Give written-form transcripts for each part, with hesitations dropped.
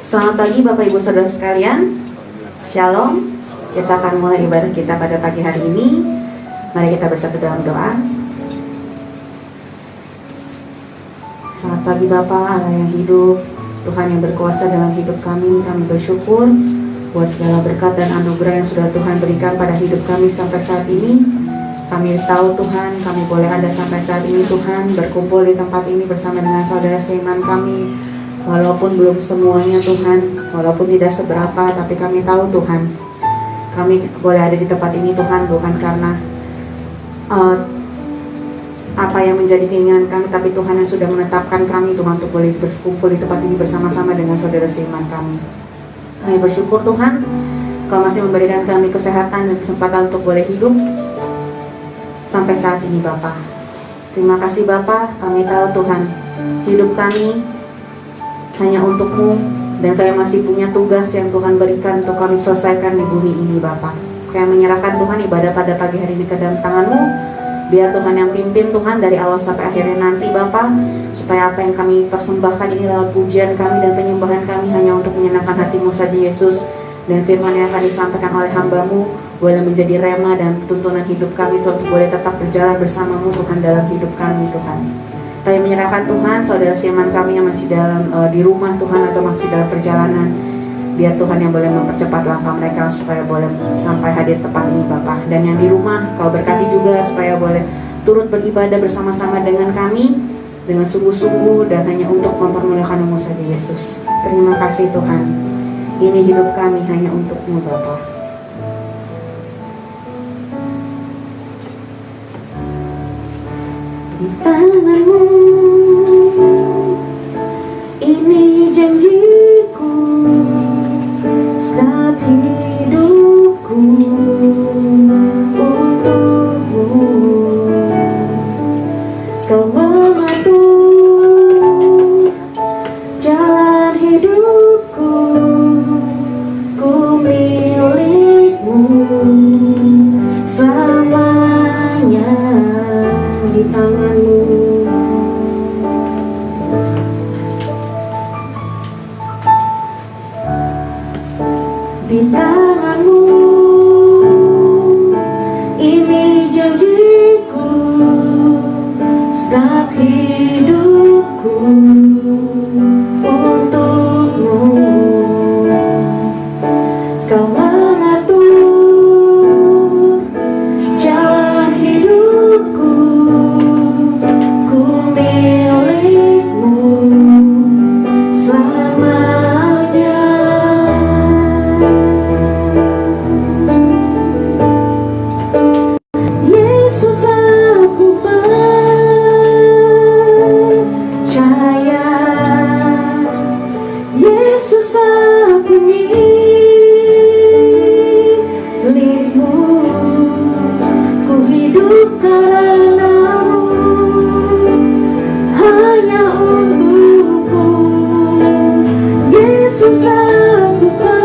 Selamat pagi Bapak Ibu Saudara sekalian. Shalom. Kita akan mulai ibadah kita pada pagi hari ini. Mari kita bersatu dalam doa. Selamat pagi Bapak Allah yang hidup, Tuhan yang berkuasa dalam hidup kami. Kami bersyukur buat segala berkat dan anugerah yang sudah Tuhan berikan pada hidup kami sampai saat ini. Kami tahu Tuhan, kami boleh ada sampai saat ini Tuhan, berkumpul di tempat ini bersama dengan saudara seiman kami. Walaupun belum semuanya Tuhan, walaupun tidak seberapa, tapi kami tahu Tuhan, kami boleh ada di tempat ini Tuhan, bukan karena apa yang menjadi keinginan kami, tapi Tuhan yang sudah menetapkan kami Tuhan untuk boleh berkumpul di tempat ini bersama-sama dengan saudara seiman kami. Kami bersyukur Tuhan, Kau masih memberikan kami kesehatan dan kesempatan untuk boleh hidup sampai saat ini Bapa. Terima kasih Bapa, kami tahu Tuhan, hidup kami hanya untuk-Mu, dan Kami masih punya tugas yang Tuhan berikan untuk kami selesaikan di bumi ini Bapa. Kami menyerahkan Tuhan ibadah pada pagi hari ini ke dalam tangan-Mu. Biar Tuhan yang pimpin Tuhan dari awal sampai akhirnya nanti Bapa, supaya apa yang kami persembahkan ini lewat pujian kami dan penyembahan kami hanya untuk menyenangkan hati-Mu saja Yesus. Dan firman yang akan disampaikan oleh hamba-Mu boleh menjadi rema dan tuntunan hidup kami Tuhan, untuk boleh tetap berjalan bersama-Mu Tuhan dalam hidup kami Tuhan. Kami menyerahkan Tuhan saudara seiman kami yang masih dalam di rumah Tuhan atau masih dalam perjalanan. Biar Tuhan yang boleh mempercepat langkah mereka supaya boleh sampai hadir tepat ini Bapa. Dan yang di rumah Kau berkati juga supaya boleh turut beribadah bersama-sama dengan kami dengan sungguh-sungguh dan hanya untuk mempermuliakan Nama saja Yesus. Terima kasih Tuhan. Ini hidup kami hanya untuk-Mu Bapa. Di tangan-Mu ini janjiku, setiap hidupku untuk-Mu. Kau mengatur jalan hidupku, ku milik-Mu selamanya. Di tangan-Mu di tangan-Mu ini janjiku, setiap hidupku untuk-Mu. Kau mengatur jalan hidupku, ku milik-Mu selamanya. Yesus aku percaya, Yesus aku milik-Mu, ku hidup karena-Mu, hanya untuk-Mu. Yesus aku percaya,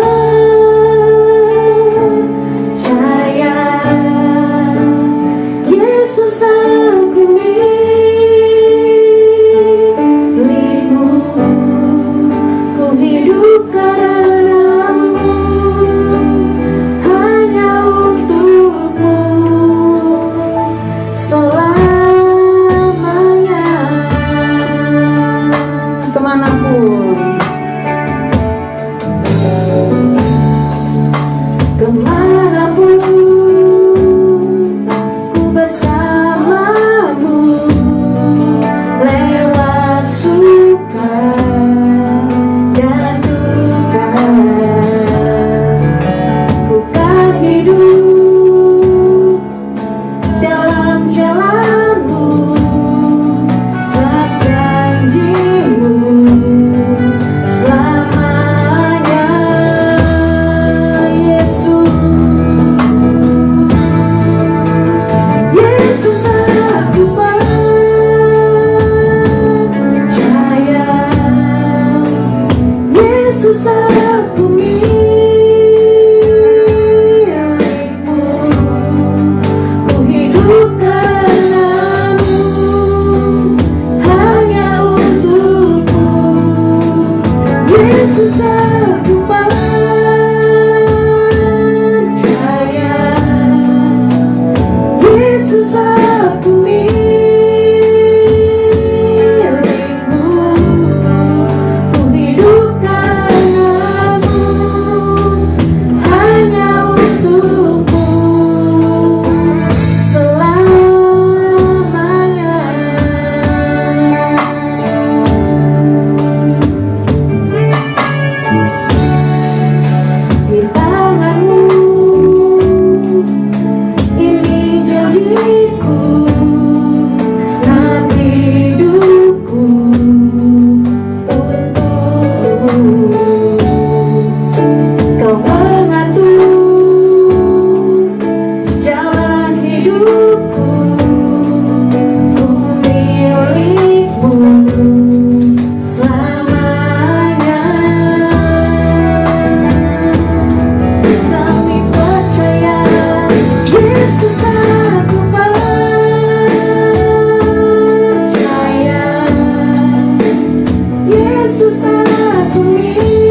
Yesus aku milik-Mu, ku hidup karena-Mu, hanya untuk-Mu selamanya. Kemanapun ku bersama-Mu, lewat suka dan duka, ku kan hidup dalam jalan-Mu, sebab janji-Mu selamanya. Yesus, Yesus aku percaya, Yesus aku milik-Mu, ku hidup karena-Mu, hanya untuk-Mu. Yesus Kau mengatur jalan hidupku, ku milikmu selamanya. Kami percaya Yesus, aku percaya Yesus, aku milik.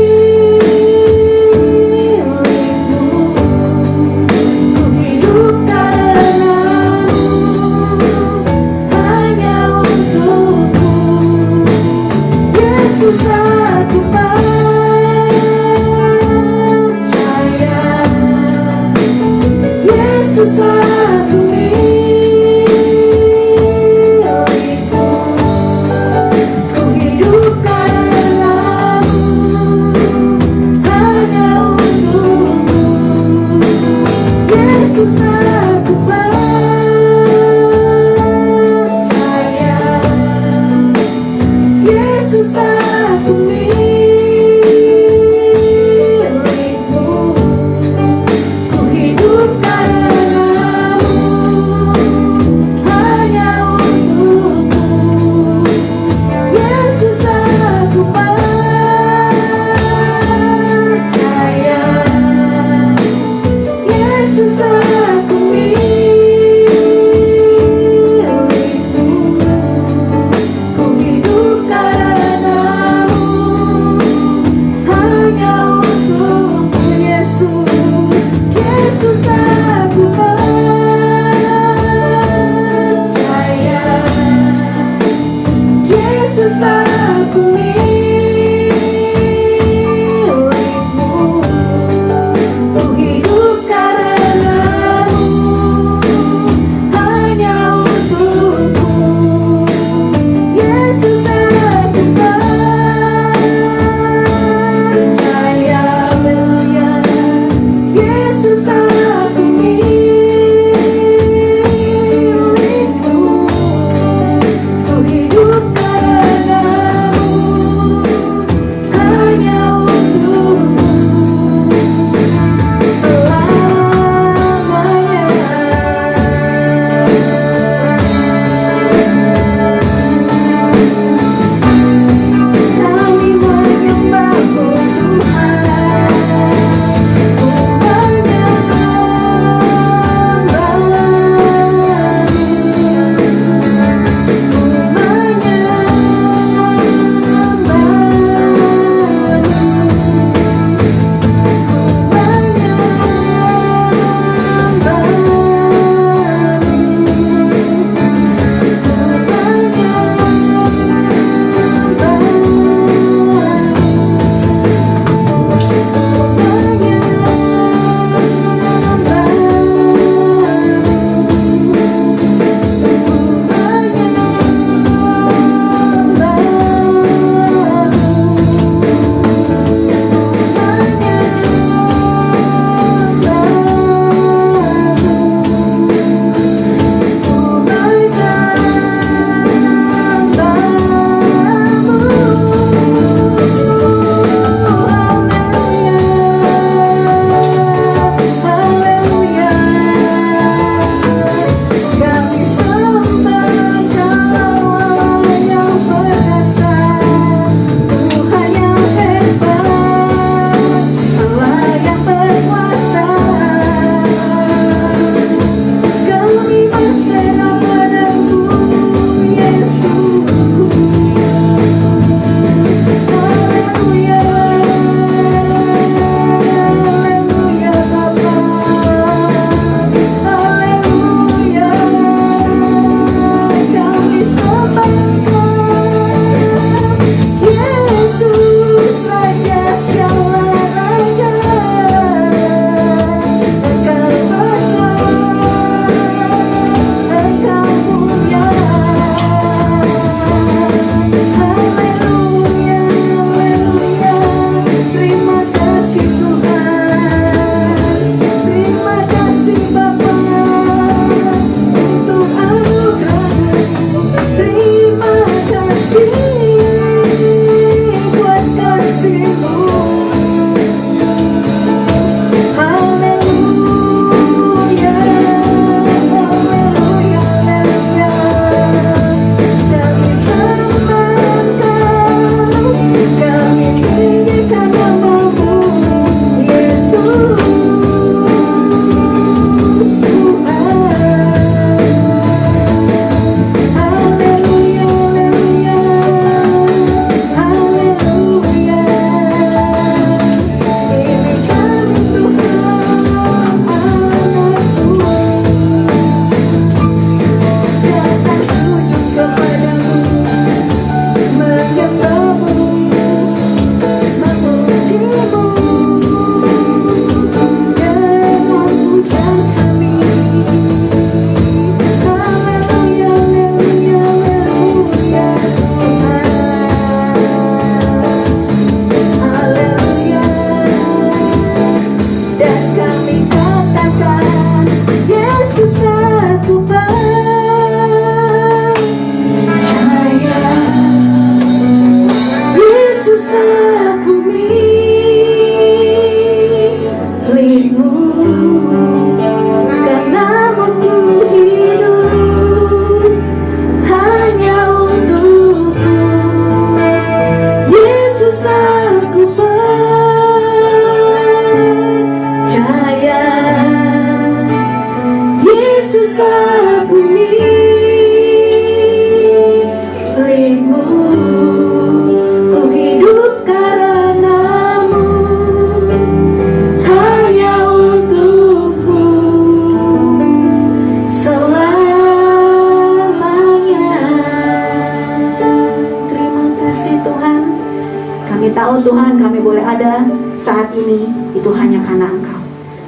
ada saat ini itu hanya karena Engkau.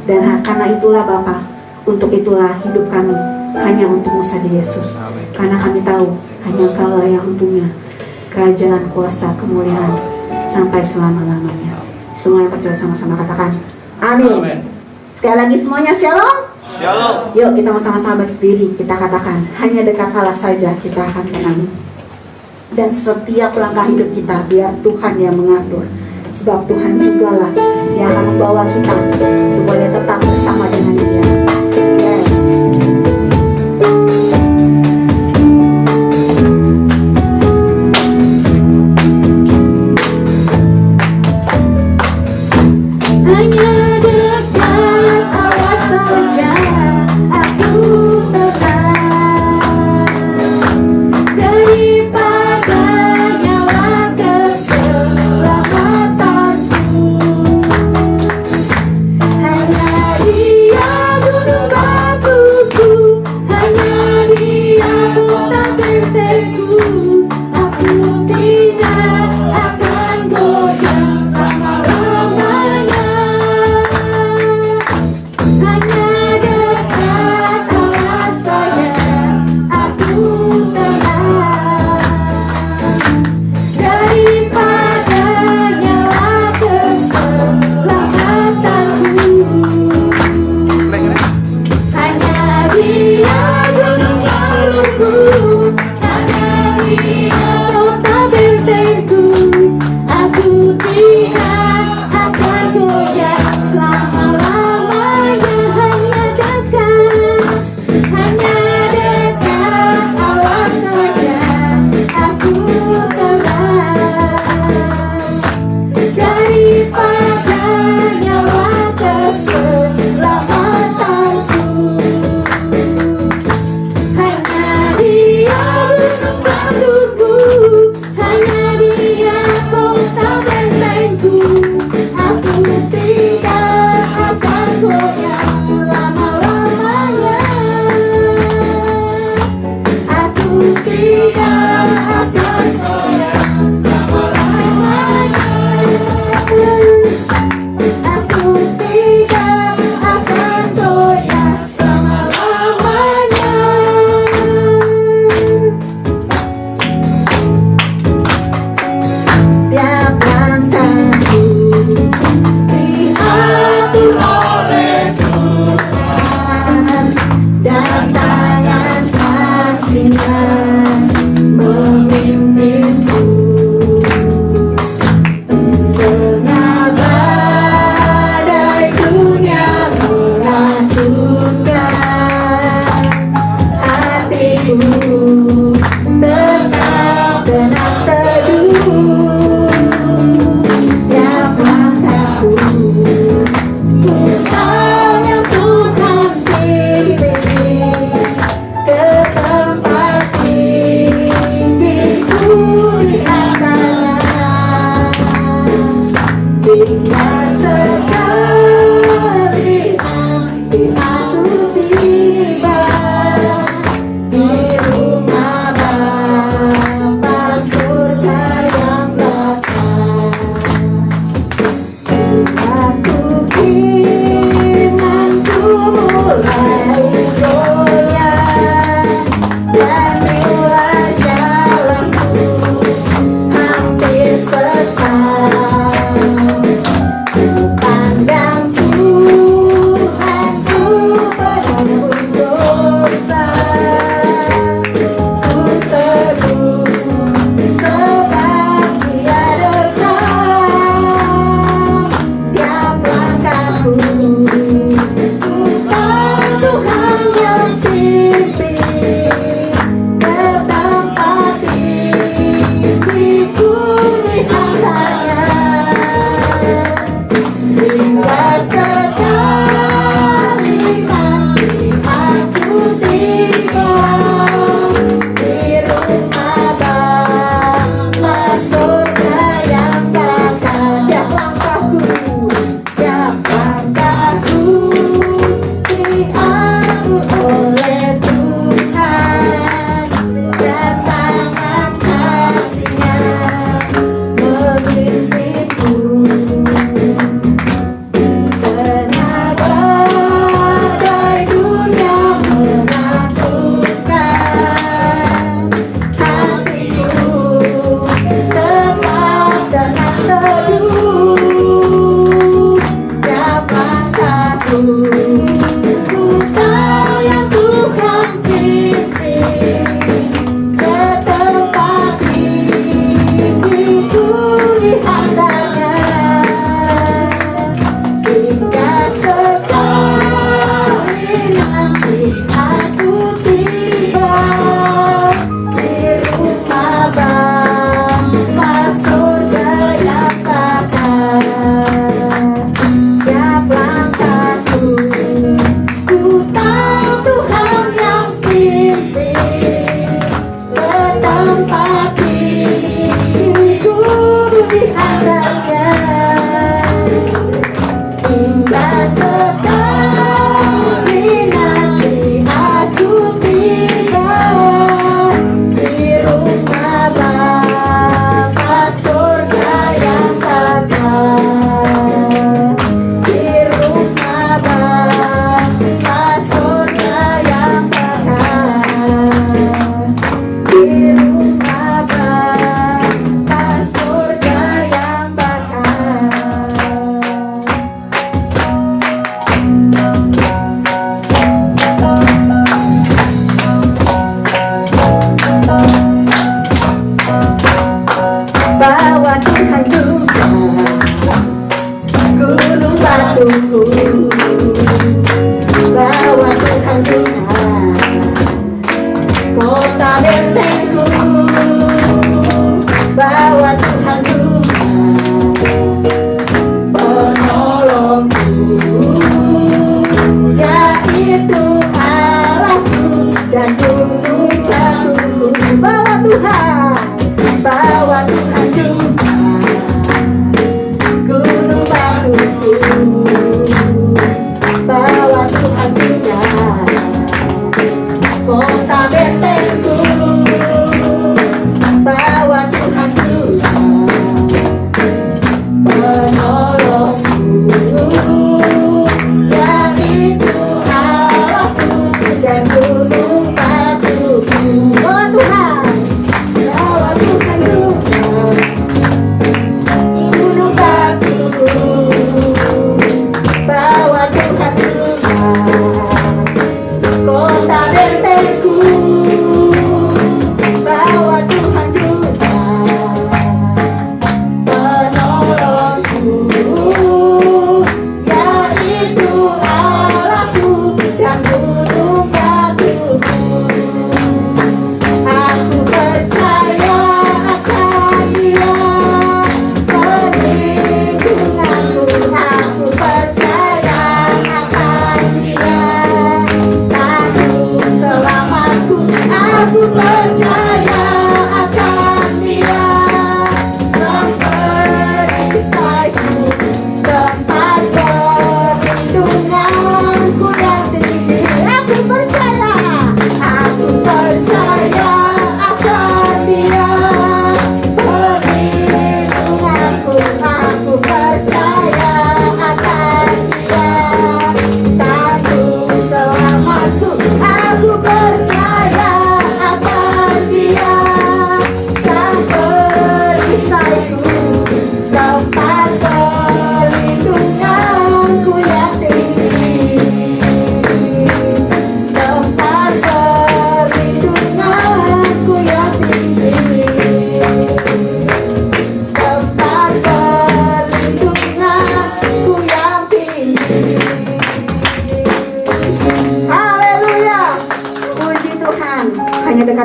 Dan karena itulah Bapa, untuk itulah hidup kami hanya untuk-Mu saja Yesus. Karena kami tahu hanya Engkau yang untuknya kerajaan, kuasa, kemuliaan sampai selama-lamanya. Semua yang percaya sama-sama katakan amin. Sekali lagi semuanya shalom. Shalom. Yuk kita sama-sama berdiri, kita katakan hanya dekat Allah saja kita akan tenang. Dan setiap langkah hidup kita biar Tuhan yang mengatur. Sebab Tuhan jugalah yang akan membawa kita untuk boleh tetap bersama dengan Dia. Yes. Hanya dekat Allah saja aku tenang, daripadanya lah keselamatanku. Hanya Dia gunung batuku, hanya Dia hutan bentengku. Aku tidak akan goyah selama-lamanya. Hanya dekat Allah saja aku tenang, daripadanya lah keselamatanku. Hanya Dia gunung batuku, hanya Dia kota bentengku. Aku tidak akan goyah selama-lamanya. Hanya dekat Allah saja aku tenang, daripadanya lah keselamatanku. Hanya Dia gunung batuku, hanya Dia kota bentengku. Aku tidak akan goyah selama-lamanya. Aku tidak akan goyah selama-lamanya. Aku tidak akan goyah selama-lamanya. Tiap langkahku diatur oleh Tuhan, dan tangan kasih-Nya memimpinku. Tengah badai dunia menakutkan, hatiku tetap tenang teduh. Tiap langkahku Tuhan yang Tuhan pilih, ke tempat tinggiku diangkat. Bila sekali aku tiba di rumah Bapa surga yang lapang, aku imanku mulai goyah, dan bila jalanku hampir sesat, pandang Tuhanku penebus dosa. Ku teguh sebab Dia dekat. Tiap langkahku ku bantu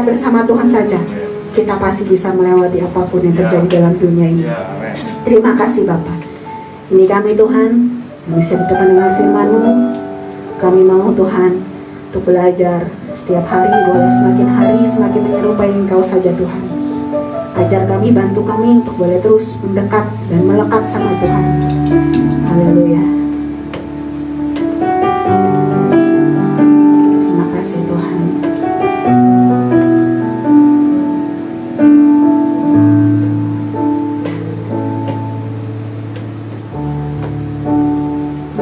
bersama Tuhan saja, kita pasti bisa melewati apapun yang terjadi dalam dunia ini. Terima kasih Bapak. Ini kami Tuhan, yang bisa di depan dengan firman-Mu. Kami mau Tuhan untuk belajar setiap hari, boleh semakin hari semakin menyerupai Engkau saja Tuhan. Ajar kami, bantu kami untuk boleh terus mendekat dan melekat sama Tuhan. Haleluya. Terima kasih Tuhan.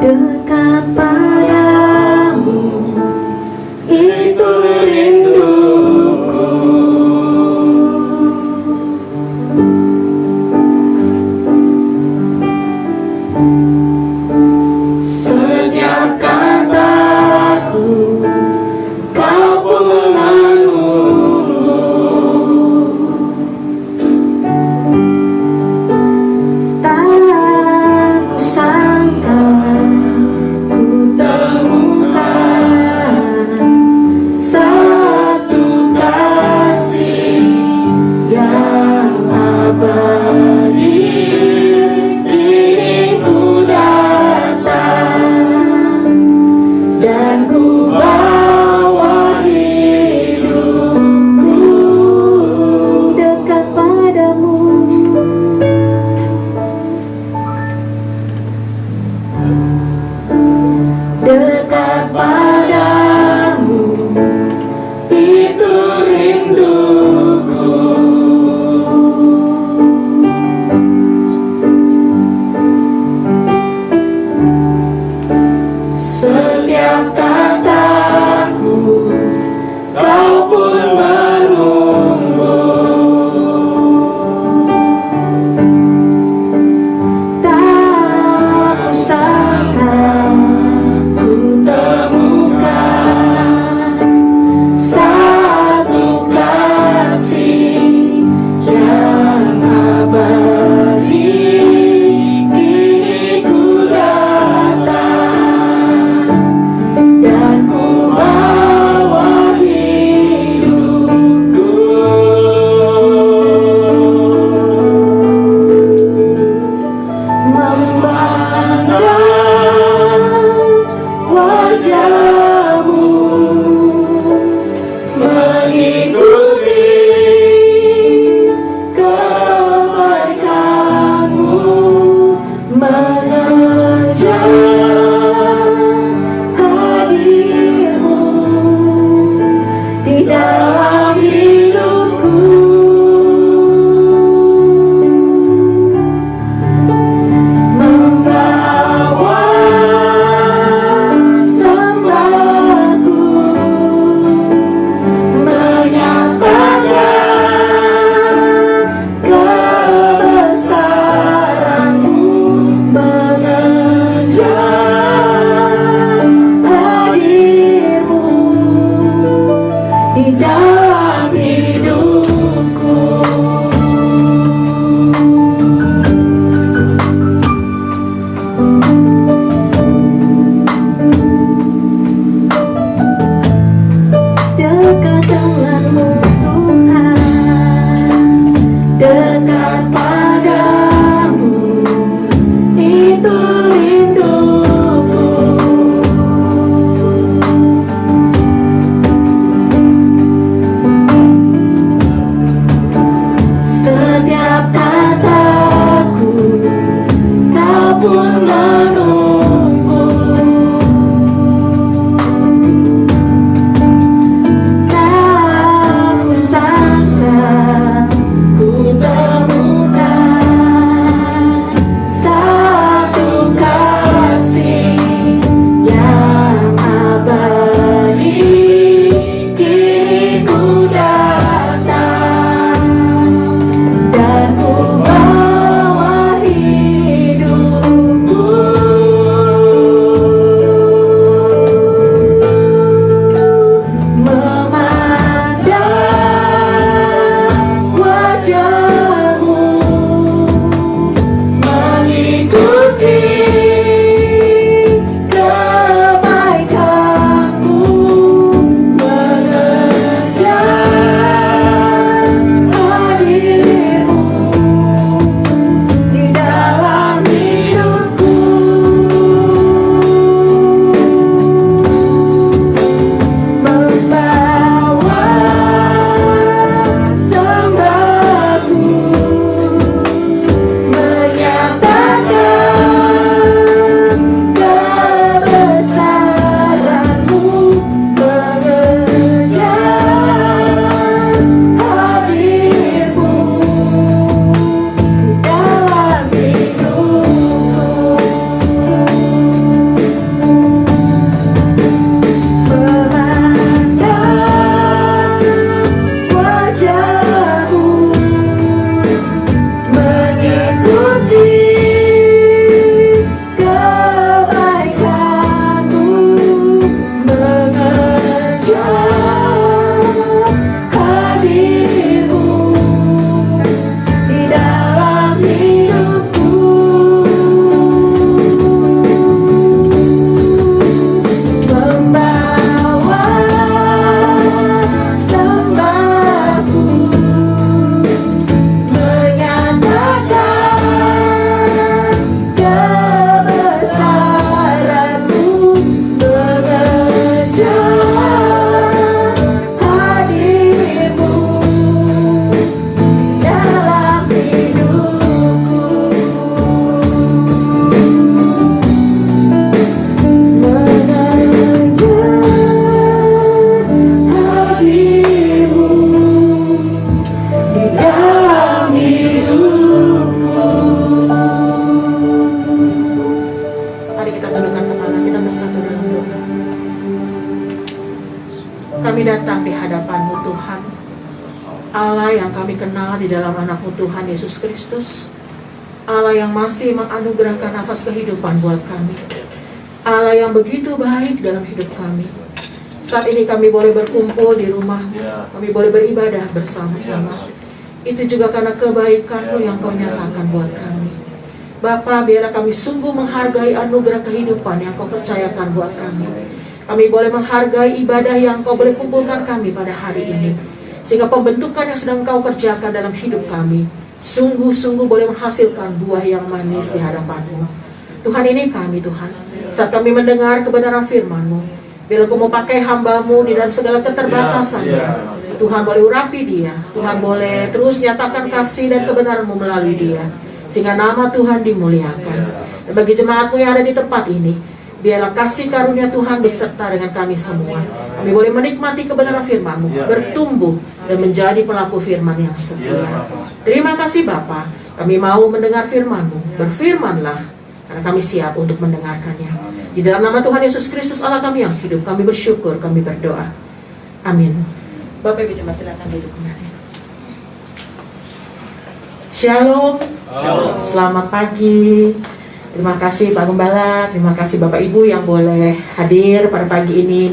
Dekat padamu, itu rinduku. Setiap kataku, kau pun menunggu. Tak kusangka ku temukan satu kasih yang abadi. Kini ku datang dan ku bawa hidupku dekat padamu. Dekat padamu, itu rinduku. Setiap kataku, kau pun menunggu. Tak kusangka ku temukan satu kasih yang abadi. Kini ku datang dan ku bawa hidupku. Memandang wajahmu, mengikuti kebaikanmu, mengejar hadirmu di dalam hidupku. Membawa sembahku, menyatakan kebesaran-Mu, mengejar hadir-Mu di dalam hidupku. Dekat denganmu Tuhan, dekat padamu, itu rinduku. Setiap kataku, kau pun menunggu. Tak kusangka ku temukan satu kasih yang abadi. Kini ku datang dan ku bawa hidupku. kita tundukkan kepala, kita bersatu dalam doa. Kami datang di hadapan-Mu Tuhan, Allah yang kami kenal di dalam anak-Mu Tuhan Yesus Kristus, Allah yang masih menganugerahkan nafas kehidupan buat kami, Allah yang begitu baik dalam hidup kami. Saat ini kami boleh berkumpul di rumah-Mu, kami boleh beribadah bersama-sama. Itu juga karena kebaikan-Mu yang Kau nyatakan buat kami. Bapa, biarlah kami sungguh menghargai anugerah kehidupan yang Kau percayakan buat kami. Kami boleh menghargai ibadah yang Kau boleh kumpulkan kami pada hari ini, sehingga pembentukan yang sedang Kau kerjakan dalam hidup kami sungguh-sungguh boleh menghasilkan buah yang manis di hadapan-Mu. Tuhan, ini kami Tuhan, saat kami mendengar kebenaran firman-Mu, bila Kau mau pakai hamba-Mu di dalam segala keterbatasannya, Tuhan boleh urapi dia, Tuhan boleh terus nyatakan kasih dan kebenaran-Mu melalui dia, sehingga nama Tuhan dimuliakan. Dan bagi jemaat-Mu yang ada di tempat ini, biarlah kasih karunia Tuhan beserta dengan kami semua. Kami boleh menikmati kebenaran firman-Mu, bertumbuh dan menjadi pelaku firman yang setia. Terima kasih Bapa, kami mau mendengar firman-Mu. Berfirmanlah, karena kami siap untuk mendengarkannya. Di dalam nama Tuhan Yesus Kristus Allah kami yang hidup, kami bersyukur, kami berdoa. Amin. Bapak Ibu jemaat silakan duduk kembali. Shalom. Shalom. Selamat pagi. Terima kasih Pak Gembala, terima kasih Bapak Ibu yang boleh hadir pada pagi ini,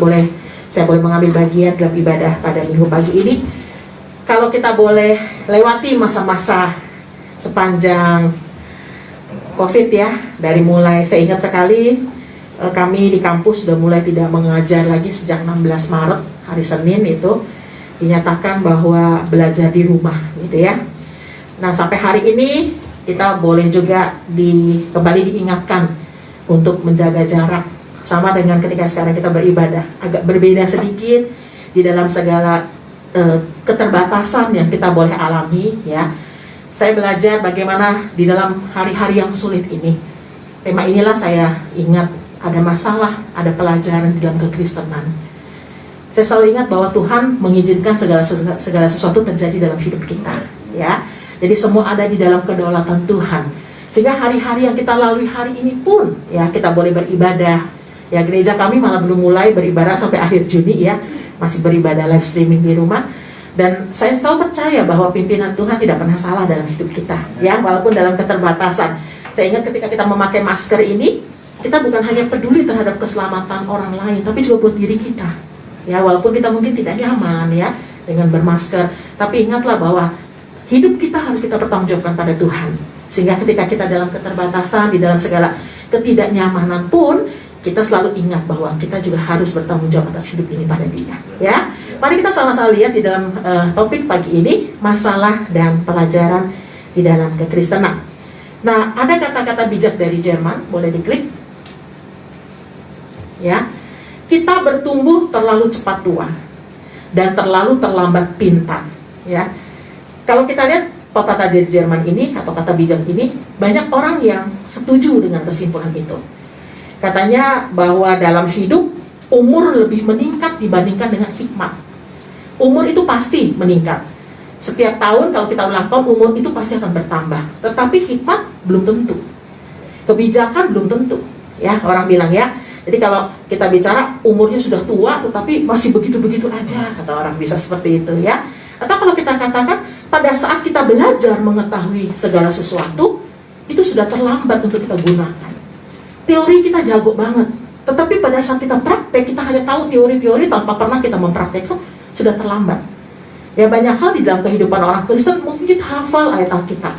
saya boleh mengambil bagian dalam ibadah pada minggu pagi ini. Kalau kita boleh lewati masa-masa sepanjang COVID ya, dari mulai saya ingat sekali kami di kampus sudah mulai tidak mengajar lagi sejak 16 Maret, hari Senin itu dinyatakan bahwa belajar di rumah gitu ya. Nah, sampai hari ini kita boleh juga kembali diingatkan untuk menjaga jarak, sama dengan ketika sekarang kita beribadah, agak berbeda sedikit di dalam segala keterbatasan yang kita boleh alami ya. Saya belajar bagaimana di dalam hari-hari yang sulit ini, tema inilah saya ingat, ada masalah, ada pelajaran di dalam kekristenan. Saya selalu ingat bahwa Tuhan mengizinkan segala sesuatu terjadi dalam hidup kita ya. Jadi semua ada di dalam kedaulatan Tuhan. Sehingga hari-hari yang kita lalui hari ini pun ya kita boleh beribadah. Ya, gereja kami malah belum mulai beribadah sampai akhir Juni ya. Masih beribadah live streaming di rumah. Dan saya selalu percaya bahwa pimpinan Tuhan tidak pernah salah dalam hidup kita ya, walaupun dalam keterbatasan. Saya ingat ketika kita memakai masker ini, kita bukan hanya peduli terhadap keselamatan orang lain, tapi juga buat diri kita. Ya, walaupun kita mungkin tidak nyaman ya dengan bermasker, tapi ingatlah bahwa hidup kita harus kita pertanggungjawabkan pada Tuhan. Sehingga ketika kita dalam keterbatasan, di dalam segala ketidaknyamanan pun, kita selalu ingat bahwa kita juga harus bertanggung jawab atas hidup ini pada Dia. Ya, mari kita sama-sama lihat di dalam topik pagi ini, masalah dan pelajaran di dalam kekristenan. Nah, ada kata-kata bijak dari Jerman, boleh diklik. Ya, kita bertumbuh terlalu cepat tua dan terlalu terlambat pintar. Ya. Kalau kita lihat pepatah dari Jerman ini atau kata bijak ini, banyak orang yang setuju dengan kesimpulan itu. Katanya bahwa dalam hidup umur lebih meningkat dibandingkan dengan hikmat. Umur itu pasti meningkat. Setiap tahun kalau kita ulang tahun, umur itu pasti akan bertambah. Tetapi hikmat belum tentu. Kebijakan belum tentu. Ya, orang bilang ya. Jadi kalau kita bicara umurnya sudah tua tetapi masih begitu-begitu aja, kata orang bisa seperti itu ya. Atau kalau kita katakan pada saat kita belajar mengetahui segala sesuatu, itu sudah terlambat untuk kita gunakan. Teori kita jago banget, tetapi pada saat kita praktek, kita hanya tahu teori-teori tanpa pernah kita mempraktekkan, sudah terlambat. Ya, banyak hal di dalam kehidupan orang Kristen, mungkin kita hafal ayat Alkitab.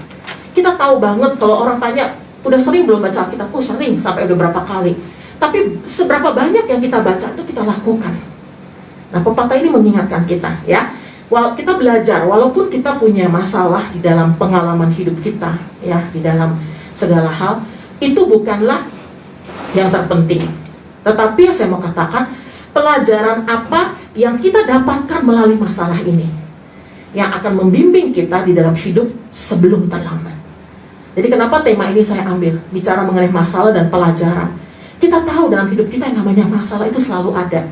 Kita tahu banget kalau orang tanya, udah sering belum baca Alkitab? Oh, sering, sampai udah berapa kali. Tapi seberapa banyak yang kita baca itu kita lakukan. Nah, pepatah ini mengingatkan kita ya. Kita belajar, walaupun kita punya masalah di dalam pengalaman hidup kita, ya, di dalam segala hal, itu bukanlah yang terpenting. Tetapi yang saya mau katakan, pelajaran apa yang kita dapatkan melalui masalah ini, yang akan membimbing kita di dalam hidup sebelum terlambat. Jadi kenapa tema ini saya ambil, bicara mengenai masalah dan pelajaran. Kita tahu dalam hidup kita yang namanya masalah itu selalu ada.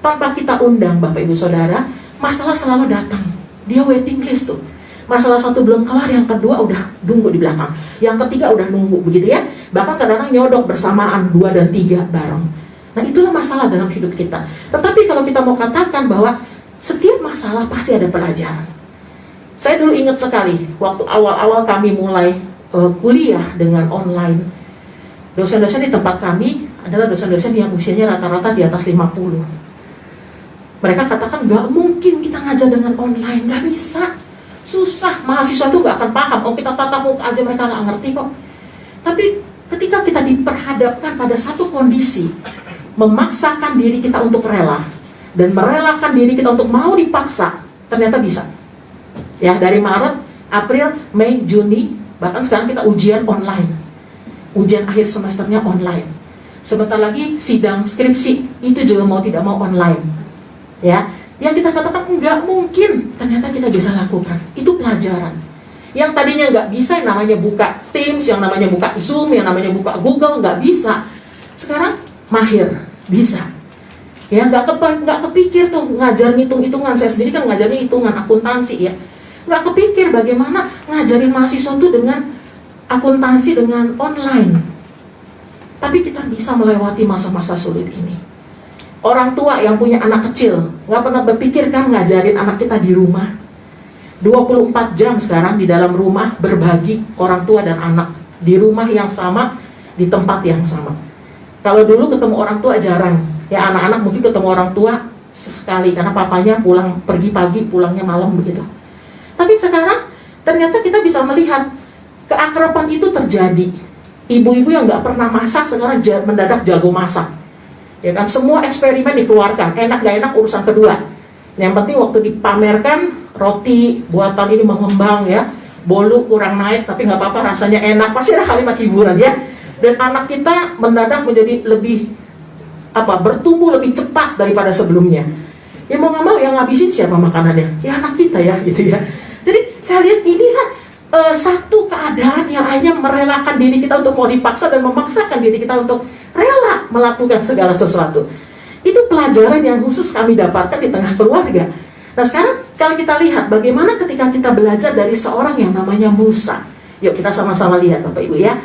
Tanpa kita undang Bapak Ibu Saudara, masalah selalu datang. Dia waiting list tuh. Masalah satu belum kelar, yang kedua udah nunggu di belakang, yang ketiga udah nunggu, begitu ya. Bahkan kadang-kadang nyodok bersamaan 2 dan 3 bareng. Nah, itulah masalah dalam hidup kita. Tetapi kalau kita mau katakan bahwa setiap masalah pasti ada pelajaran. Saya dulu ingat sekali waktu awal-awal kami mulai kuliah dengan online. Dosen-dosen di tempat kami adalah dosen-dosen yang usianya rata-rata di atas 50. Mereka katakan nggak mungkin kita ngajar dengan online, nggak bisa, susah, mahasiswa itu nggak akan paham. Oh, kita tatap muka aja mereka nggak ngerti kok. Tapi ketika kita diperhadapkan pada satu kondisi, memaksakan diri kita untuk rela dan merelakan diri kita untuk mau dipaksa, ternyata bisa. Ya, dari Maret, April, Mei, Juni, bahkan sekarang kita ujian online. Ujian akhir semesternya online. Sebentar lagi sidang skripsi itu juga mau tidak mau online. Ya, yang kita katakan enggak mungkin, ternyata kita bisa lakukan. Itu pelajaran. Yang tadinya nggak bisa, yang namanya buka Teams, yang namanya buka Zoom, yang namanya buka Google, nggak bisa. Sekarang mahir, bisa. Ya, nggak kepikir tuh ngajar hitung-hitungan. Saya sendiri kan ngajarnya hitungan akuntansi ya. Nggak kepikir bagaimana ngajarin mahasiswa itu dengan akuntansi dengan online. Tapi kita bisa melewati masa-masa sulit ini. Orang tua yang punya anak kecil nggak pernah berpikir kan ngajarin anak kita di rumah. 24 jam sekarang di dalam rumah berbagi orang tua dan anak. Di rumah yang sama, di tempat yang sama. Kalau dulu ketemu orang tua jarang. Ya, anak-anak mungkin ketemu orang tua sekali karena papanya pulang pergi pagi, pulangnya malam begitu. Tapi sekarang ternyata kita bisa melihat keakraban itu terjadi. Ibu-ibu yang nggak pernah masak sekarang mendadak jago masak. Ya kan, semua eksperimen dikeluarkan, enak gak enak urusan kedua. Yang penting waktu dipamerkan, roti buatan ini mengembang ya, bolu kurang naik tapi nggak apa-apa, rasanya enak, pasti ada kalimat hiburan ya. Dan anak kita mendadak menjadi lebih bertumbuh lebih cepat daripada sebelumnya. Ya mau nggak mau yang ngabisin siapa makanannya? Ya anak kita ya gitu ya. Jadi saya lihat inilah satu keadaan yang hanya merelakan diri kita untuk mau dipaksa dan memaksakan diri kita untuk rela melakukan segala sesuatu. Itu pelajaran yang khusus kami dapatkan di tengah keluarga. Nah sekarang kalau kita lihat bagaimana ketika kita belajar dari seorang yang namanya Musa. Yuk kita sama-sama lihat Bapak Ibu ya.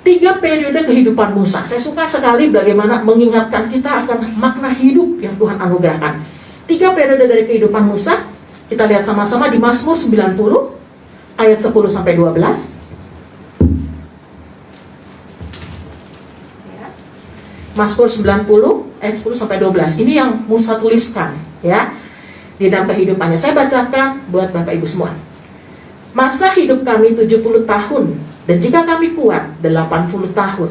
3 periode kehidupan Musa. Saya suka sekali bagaimana mengingatkan kita akan makna hidup yang Tuhan anugerahkan. 3 periode dari kehidupan Musa. Kita lihat sama-sama di Mazmur 90 ayat 10 sampai 12. Mazmur 90 ayat 10 sampai 12. Ini yang Musa tuliskan ya di dalam kehidupannya. Saya bacakan buat Bapak Ibu semua. Masa hidup kami 70 tahun dan jika kami kuat 80 tahun.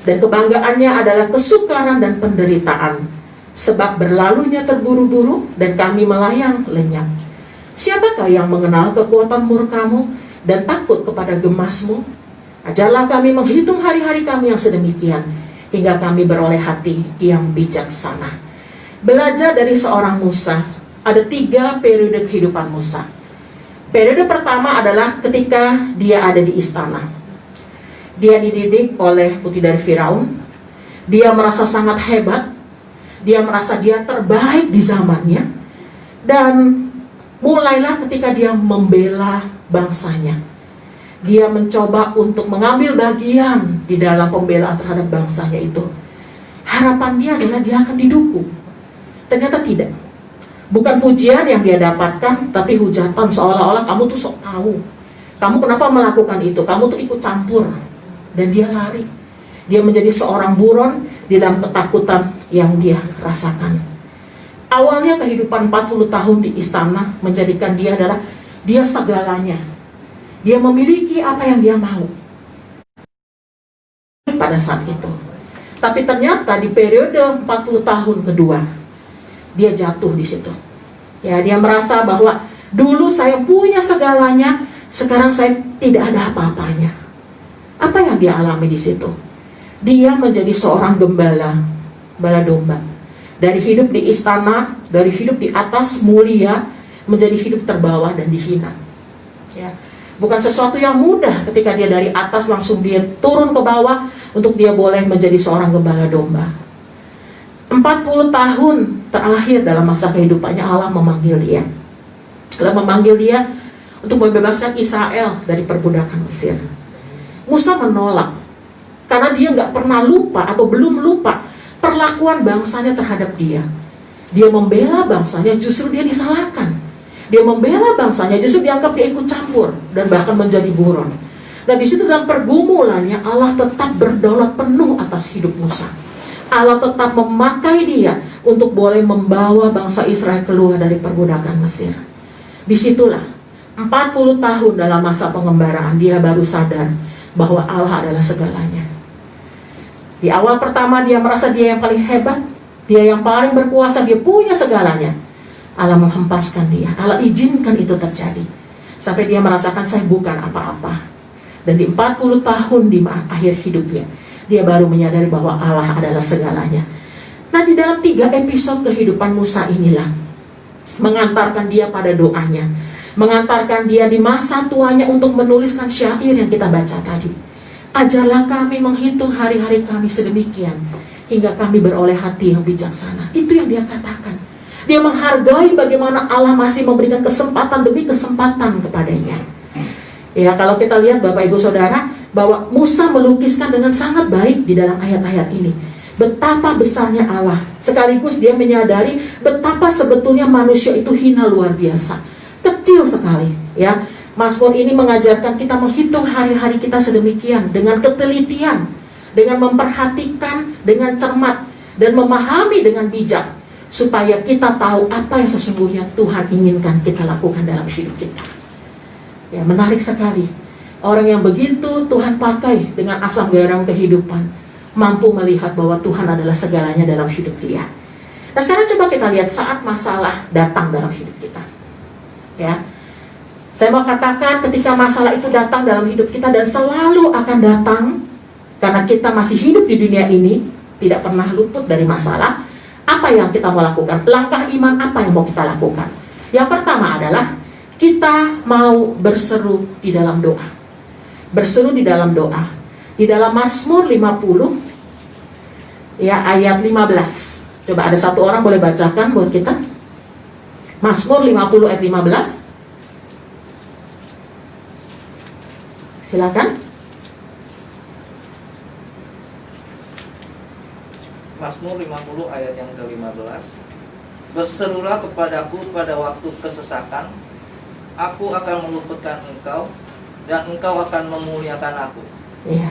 Dan kebanggaannya adalah kesukaran dan penderitaan, sebab berlalunya terburu-buru dan kami melayang lenyap. Siapakah yang mengenal kekuatan murkamu dan takut kepada gemasmu? Ajarlah kami menghitung hari-hari kami yang sedemikian, hingga kami beroleh hati yang bijaksana. Belajar dari seorang Musa, ada 3 periode kehidupan Musa. Periode pertama adalah ketika dia ada di istana. Dia dididik oleh putri dari Firaun. Dia merasa sangat hebat. Dia merasa dia terbaik di zamannya. Dan mulailah ketika dia membela bangsanya. Dia mencoba untuk mengambil bagian di dalam pembelaan terhadap bangsanya itu. Harapan dia adalah dia akan didukung. Ternyata tidak. Bukan pujian yang dia dapatkan, tapi hujatan seolah-olah kamu tuh sok tahu. Kamu kenapa melakukan itu? Kamu tuh ikut campur. Dan dia lari. Dia menjadi seorang buron di dalam ketakutan yang dia rasakan. Awalnya kehidupan 40 tahun di istana menjadikan dia adalah dia segalanya. Dia memiliki apa yang dia mau pada saat itu. Tapi ternyata di periode 40 tahun kedua, dia jatuh di situ. Ya, dia merasa bahwa dulu saya punya segalanya, sekarang saya tidak ada apa-apanya. Apa yang dia alami di situ? Dia menjadi seorang gembala domba. Dari hidup di istana, dari hidup di atas mulia, menjadi hidup terbawah dan dihina. Ya. Bukan sesuatu yang mudah ketika dia dari atas langsung dia turun ke bawah untuk dia boleh menjadi seorang gembala domba. 40 tahun terakhir dalam masa kehidupannya Allah memanggil dia. Allah memanggil dia untuk membebaskan Israel dari perbudakan Mesir. Musa menolak. Karena dia nggak pernah lupa atau belum lupa perlakuan bangsanya terhadap dia. Dia membela bangsanya, justru dia disalahkan. Dia membela bangsanya, justru dianggap dia ikut campur dan bahkan menjadi buron. Nah, di situ dalam pergumulannya Allah tetap berdaulat penuh atas hidup Musa. Allah tetap memakai dia untuk boleh membawa bangsa Israel keluar dari perbudakan Mesir. Disitulah 40 tahun dalam masa pengembaraan dia baru sadar bahwa Allah adalah segalanya. Di awal pertama dia merasa dia yang paling hebat, dia yang paling berkuasa, dia punya segalanya. Allah menghempaskan dia, Allah izinkan itu terjadi. Sampai dia merasakan saya bukan apa-apa. Dan di 40 tahun di akhir hidupnya, dia baru menyadari bahwa Allah adalah segalanya. Nah, di dalam 3 episode kehidupan Musa inilah mengantarkan dia pada doanya, mengantarkan dia di masa tuanya untuk menuliskan syair yang kita baca tadi. Ajarlah kami menghitung hari-hari kami sedemikian, hingga kami beroleh hati yang bijaksana. Itu yang dia katakan. Dia menghargai bagaimana Allah masih memberikan kesempatan demi kesempatan kepadanya. Ya, kalau kita lihat Bapak Ibu Saudara, bahwa Musa melukiskan dengan sangat baik di dalam ayat-ayat ini betapa besarnya Allah. Sekaligus dia menyadari betapa sebetulnya manusia itu hina luar biasa, kecil sekali. Ya, Mazmur ini mengajarkan kita menghitung hari-hari kita sedemikian dengan ketelitian, dengan memperhatikan dengan cermat, dan memahami dengan bijak, supaya kita tahu apa yang sesungguhnya Tuhan inginkan kita lakukan dalam hidup kita. Ya, menarik sekali. Orang yang begitu Tuhan pakai dengan asam garam kehidupan, mampu melihat bahwa Tuhan adalah segalanya dalam hidup dia. Nah, sekarang coba kita lihat saat masalah datang dalam hidup kita. Ya, saya mau katakan ketika masalah itu datang dalam hidup kita, dan selalu akan datang, karena kita masih hidup di dunia ini, tidak pernah luput dari masalah. Apa yang kita mau lakukan? Langkah iman apa yang mau kita lakukan? Yang pertama adalah kita mau berseru di dalam doa. Berseru di dalam doa. Di dalam Mazmur 50 ya, ayat 15. Coba ada satu orang boleh bacakan buat kita. Mazmur 50 ayat 15. Silakan. Mazmur 50 ayat yang ke-15. Berserulah kepadaku pada waktu kesesakan, aku akan meluputkan engkau, dan engkau akan memuliakan aku. Ya,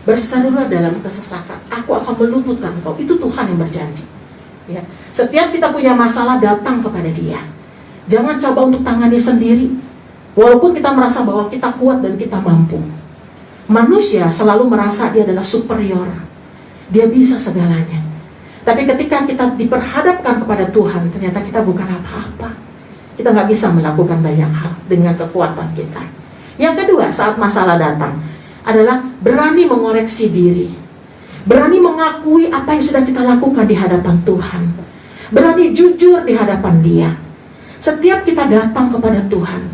berserulah dalam kesesakan, aku akan meluputkan engkau. Itu Tuhan yang berjanji. Ya, setiap kita punya masalah, datang kepada Dia. Jangan coba untuk tangani sendiri, walaupun kita merasa bahwa kita kuat dan kita mampu. Manusia selalu merasa dia adalah superior, dia bisa segalanya. Tapi ketika kita diperhadapkan kepada Tuhan, ternyata kita bukan apa-apa. Kita nggak bisa melakukan banyak hal dengan kekuatan kita. Yang kedua, saat masalah datang, adalah berani mengoreksi diri. Berani mengakui apa yang sudah kita lakukan di hadapan Tuhan. Berani jujur di hadapan Dia. Setiap kita datang kepada Tuhan,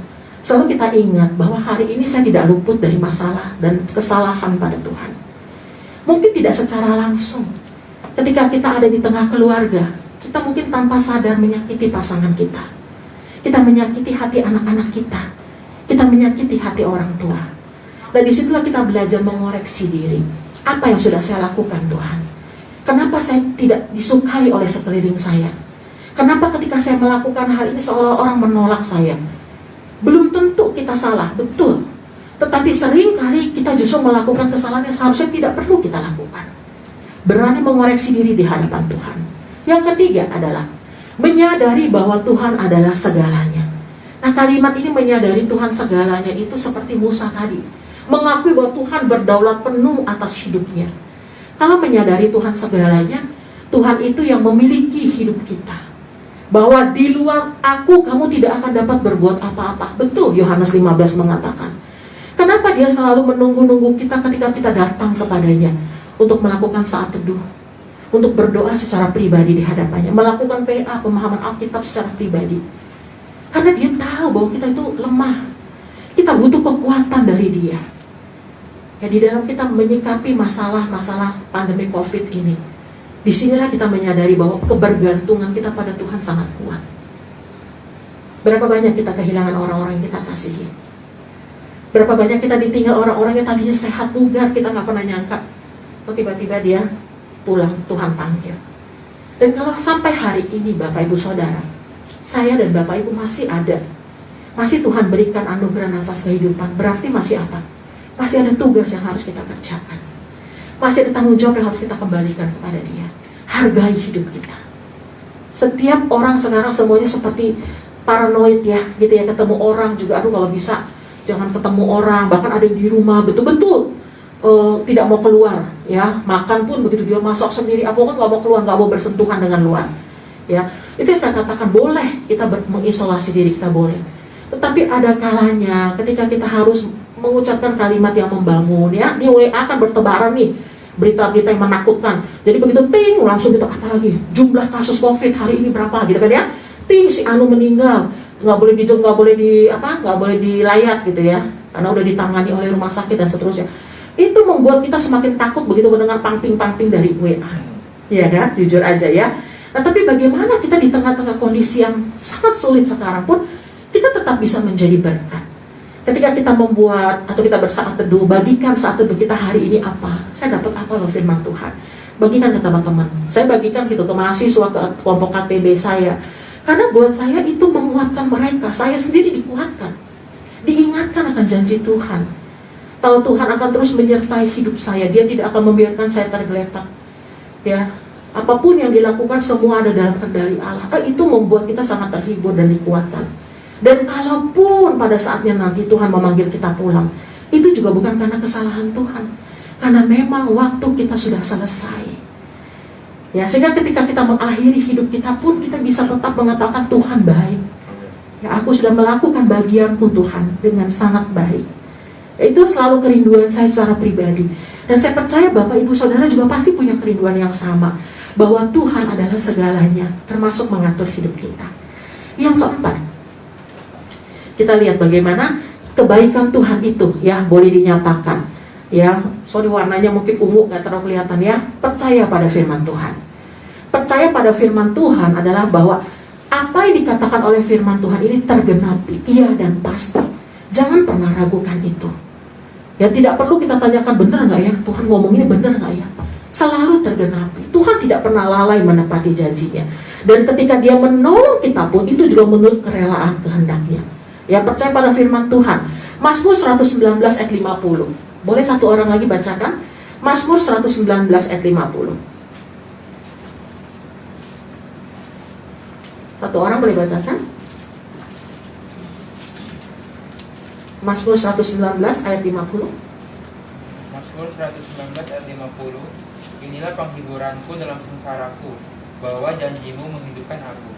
selalu kita ingat bahwa hari ini saya tidak luput dari masalah dan kesalahan pada Tuhan. Mungkin tidak secara langsung. Ketika kita ada di tengah keluarga, kita mungkin tanpa sadar menyakiti pasangan kita. Kita menyakiti hati anak-anak kita. Kita menyakiti hati orang tua. Dan disitulah kita belajar mengoreksi diri. Apa yang sudah saya lakukan Tuhan? Kenapa saya tidak disukai oleh sekeliling saya? Kenapa ketika saya melakukan hal ini seolah orang menolak saya? Belum tentu kita salah, betul. Tetapi seringkali kita justru melakukan kesalahan yang seharusnya tidak perlu kita lakukan. Berani mengoreksi diri di hadapan Tuhan. Yang ketiga adalah menyadari bahwa Tuhan adalah segalanya. Nah, kalimat ini menyadari Tuhan segalanya itu seperti Musa tadi, mengakui bahwa Tuhan berdaulat penuh atas hidupnya. Kalau menyadari Tuhan segalanya, Tuhan itu yang memiliki hidup kita. Bahwa di luar aku, kamu tidak akan dapat berbuat apa-apa. Betul, Yohanes 15 mengatakan. Kenapa dia selalu menunggu-nunggu kita ketika kita datang kepadanya untuk melakukan saat teduh, untuk berdoa secara pribadi di hadapannya, melakukan PA, pemahaman Alkitab secara pribadi. Karena dia tahu bahwa kita itu lemah. Kita butuh kekuatan dari Dia. Ya, di dalam kita menyikapi masalah-masalah pandemi COVID ini, disinilah kita menyadari bahwa kebergantungan kita pada Tuhan sangat kuat. Berapa banyak kita kehilangan orang-orang yang kita kasihi. Berapa banyak kita ditinggal orang-orang yang tadinya sehat bugar, kita gak pernah nyangka. kok tiba-tiba dia pulang, Tuhan panggil. Dan kalau sampai hari ini Bapak Ibu Saudara, saya dan Bapak Ibu masih ada, masih Tuhan berikan anugerah nafas kehidupan, berarti masih apa? Masih ada tugas yang harus kita kerjakan, masih ada tanggung jawab yang harus kita kembalikan kepada Dia. Hargai hidup kita. Setiap orang sekarang semuanya seperti paranoid ya, gitu ya, ketemu orang juga, aduh kalau bisa jangan ketemu orang, bahkan ada yang di rumah betul-betul tidak mau keluar, ya, makan pun begitu dia masak sendiri, aku kan nggak mau keluar, nggak mau bersentuhan dengan luar, ya. Itu yang saya katakan, boleh kita mengisolasi diri kita, boleh, tetapi ada kalanya ketika kita harus mengucapkan kalimat yang membangun, ya. Di WA kan bertebaran nih berita-berita yang menakutkan, jadi begitu ting langsung kita apalagi jumlah kasus COVID hari ini berapa, gitu kan ya, ting si anu meninggal, nggak boleh dilayat gitu ya, karena udah ditangani oleh rumah sakit dan seterusnya. Itu membuat kita semakin takut begitu mendengar pangping-pangping dari WA, ya kan, jujur aja ya. Nah, tapi bagaimana kita di tengah-tengah kondisi yang sangat sulit sekarang pun kita tetap bisa menjadi berkat. Ketika kita membuat atau kita bersaat teduh, bagikan saat teduh kita hari ini apa, saya dapat apa loh firman Tuhan, bagikan ke teman-teman, saya bagikan gitu ke mahasiswa, ke kelompok KTB saya, karena buat saya itu menguatkan mereka, saya sendiri dikuatkan, diingatkan akan janji Tuhan. Kalau Tuhan akan terus menyertai hidup saya, Dia tidak akan membiarkan saya tergeletak, ya. Apapun yang dilakukan semua ada dalam kendali Allah. Itu membuat kita sangat terhibur dan dikuatkan. Dan kalaupun pada saatnya nanti Tuhan memanggil kita pulang, itu juga bukan karena kesalahan Tuhan, karena memang waktu kita sudah selesai, ya. Sehingga ketika kita mengakhiri hidup kita pun kita bisa tetap mengatakan Tuhan baik, ya, aku sudah melakukan bagianku Tuhan dengan sangat baik. Itu selalu kerinduan saya secara pribadi. Dan saya percaya Bapak Ibu Saudara juga pasti punya kerinduan yang sama, bahwa Tuhan adalah segalanya, termasuk mengatur hidup kita. Yang keempat, kita lihat bagaimana kebaikan Tuhan itu, ya, boleh dinyatakan, ya. Sorry warnanya mungkin ungu, gak terlalu kelihatan ya. Percaya pada firman Tuhan. Percaya pada firman Tuhan adalah bahwa apa yang dikatakan oleh firman Tuhan ini tergenapi, iya dan pasti. Jangan pernah ragukan itu. Ya, tidak perlu kita tanyakan benar nggak ya, Tuhan ngomong ini benar nggak ya. Selalu tergenapi. Tuhan tidak pernah lalai menepati janjinya. Dan ketika Dia menolong kita pun, itu juga menurut kerelaan kehendaknya. Ya, percaya pada firman Tuhan. Mazmur 119 ayat 50. Boleh satu orang lagi bacakan? Mazmur 119 ayat 50. Satu orang boleh bacakan? Mazmur 119 ayat 50. Mazmur 119 ayat 50. Inilah penghiburanku dalam sengsaraku, bahwa janjimu menghidupkan aku.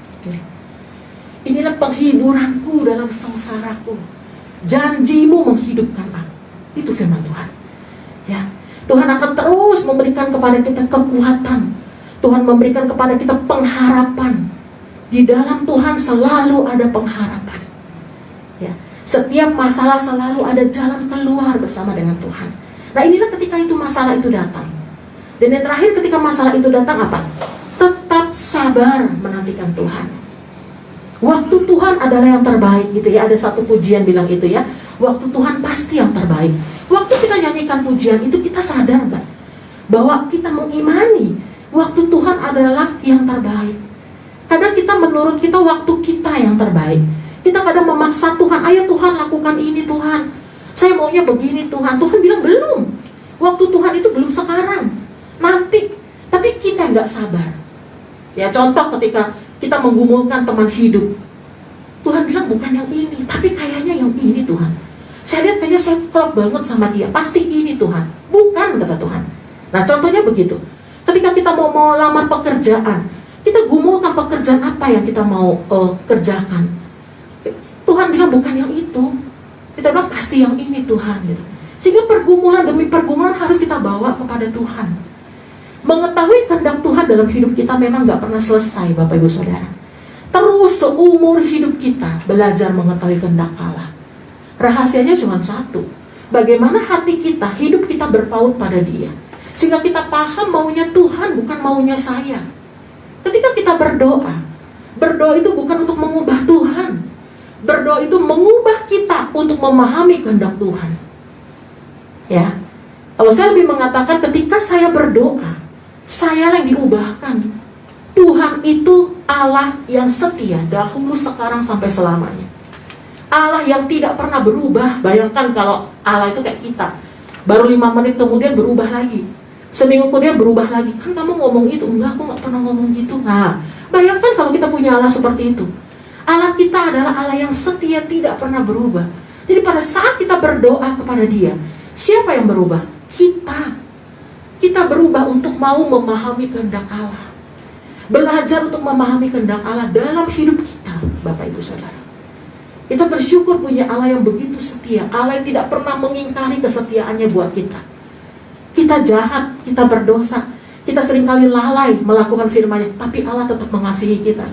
Inilah penghiburanku dalam sengsaraku, janjimu menghidupkan aku. Itu firman Tuhan, ya. Tuhan akan terus memberikan kepada kita kekuatan. Tuhan memberikan kepada kita pengharapan. Di dalam Tuhan selalu ada pengharapan, ya. Setiap masalah selalu ada jalan keluar bersama dengan Tuhan. Nah, inilah ketika itu masalah itu datang. Dan yang terakhir, ketika masalah itu datang apa? Tetap sabar menantikan Tuhan. Waktu Tuhan adalah yang terbaik gitu ya. Ada satu pujian bilang itu ya, waktu Tuhan pasti yang terbaik. Waktu kita nyanyikan pujian itu, kita sadar gak bahwa kita mengimani waktu Tuhan adalah yang terbaik. Kadang kita menurut kita waktu kita yang terbaik. Kita kadang memaksa Tuhan, ayo Tuhan lakukan ini Tuhan, saya maunya begini Tuhan. Tuhan bilang belum, waktu Tuhan itu belum sekarang, nanti. Tapi kita nggak sabar. Ya, contoh ketika kita menggumulkan teman hidup, Tuhan bilang bukan yang ini, tapi kayaknya yang ini Tuhan. Saya lihat kayaknya saya klop banget sama dia, pasti ini Tuhan. Bukan, kata Tuhan. Nah, contohnya begitu. Ketika kita mau melamar pekerjaan, kita gumulkan pekerjaan apa yang kita mau kerjakan. Tuhan bilang bukan yang itu. Kita bilang pasti yang ini Tuhan gitu. Sehingga pergumulan demi pergumulan harus kita bawa kepada Tuhan. Mengetahui kehendak Tuhan dalam hidup kita memang gak pernah selesai, Bapak Ibu Saudara. Terus seumur hidup kita belajar mengetahui kehendak Allah. Rahasianya cuma satu, bagaimana hati kita, hidup kita berpaut pada Dia, sehingga kita paham maunya Tuhan, bukan maunya saya. Ketika kita berdoa itu bukan untuk mengubah Tuhan. Berdoa itu mengubah kita untuk memahami kehendak Tuhan. Ya, Kalau saya lebih mengatakan ketika saya berdoa, saya yang diubahkan. Tuhan itu Allah yang setia dahulu, sekarang, sampai selamanya. Allah yang tidak pernah berubah. Bayangkan kalau Allah itu kayak kita, baru 5 menit kemudian berubah lagi, seminggu kemudian berubah lagi. Kan kamu ngomong itu, enggak, aku gak pernah ngomong gitu. Nah, bayangkan kalau kita punya Allah seperti itu. Allah kita adalah Allah yang setia, tidak pernah berubah. Jadi pada saat kita berdoa kepada Dia, siapa yang berubah? Kita berubah untuk mau memahami kehendak Allah, belajar untuk memahami kehendak Allah dalam hidup kita, Bapak Ibu Saudara. Kita bersyukur punya Allah yang begitu setia, Allah yang tidak pernah mengingkari kesetiaannya buat kita. Kita jahat, kita berdosa, kita seringkali lalai melakukan firman-Nya, tapi Allah tetap mengasihi kita.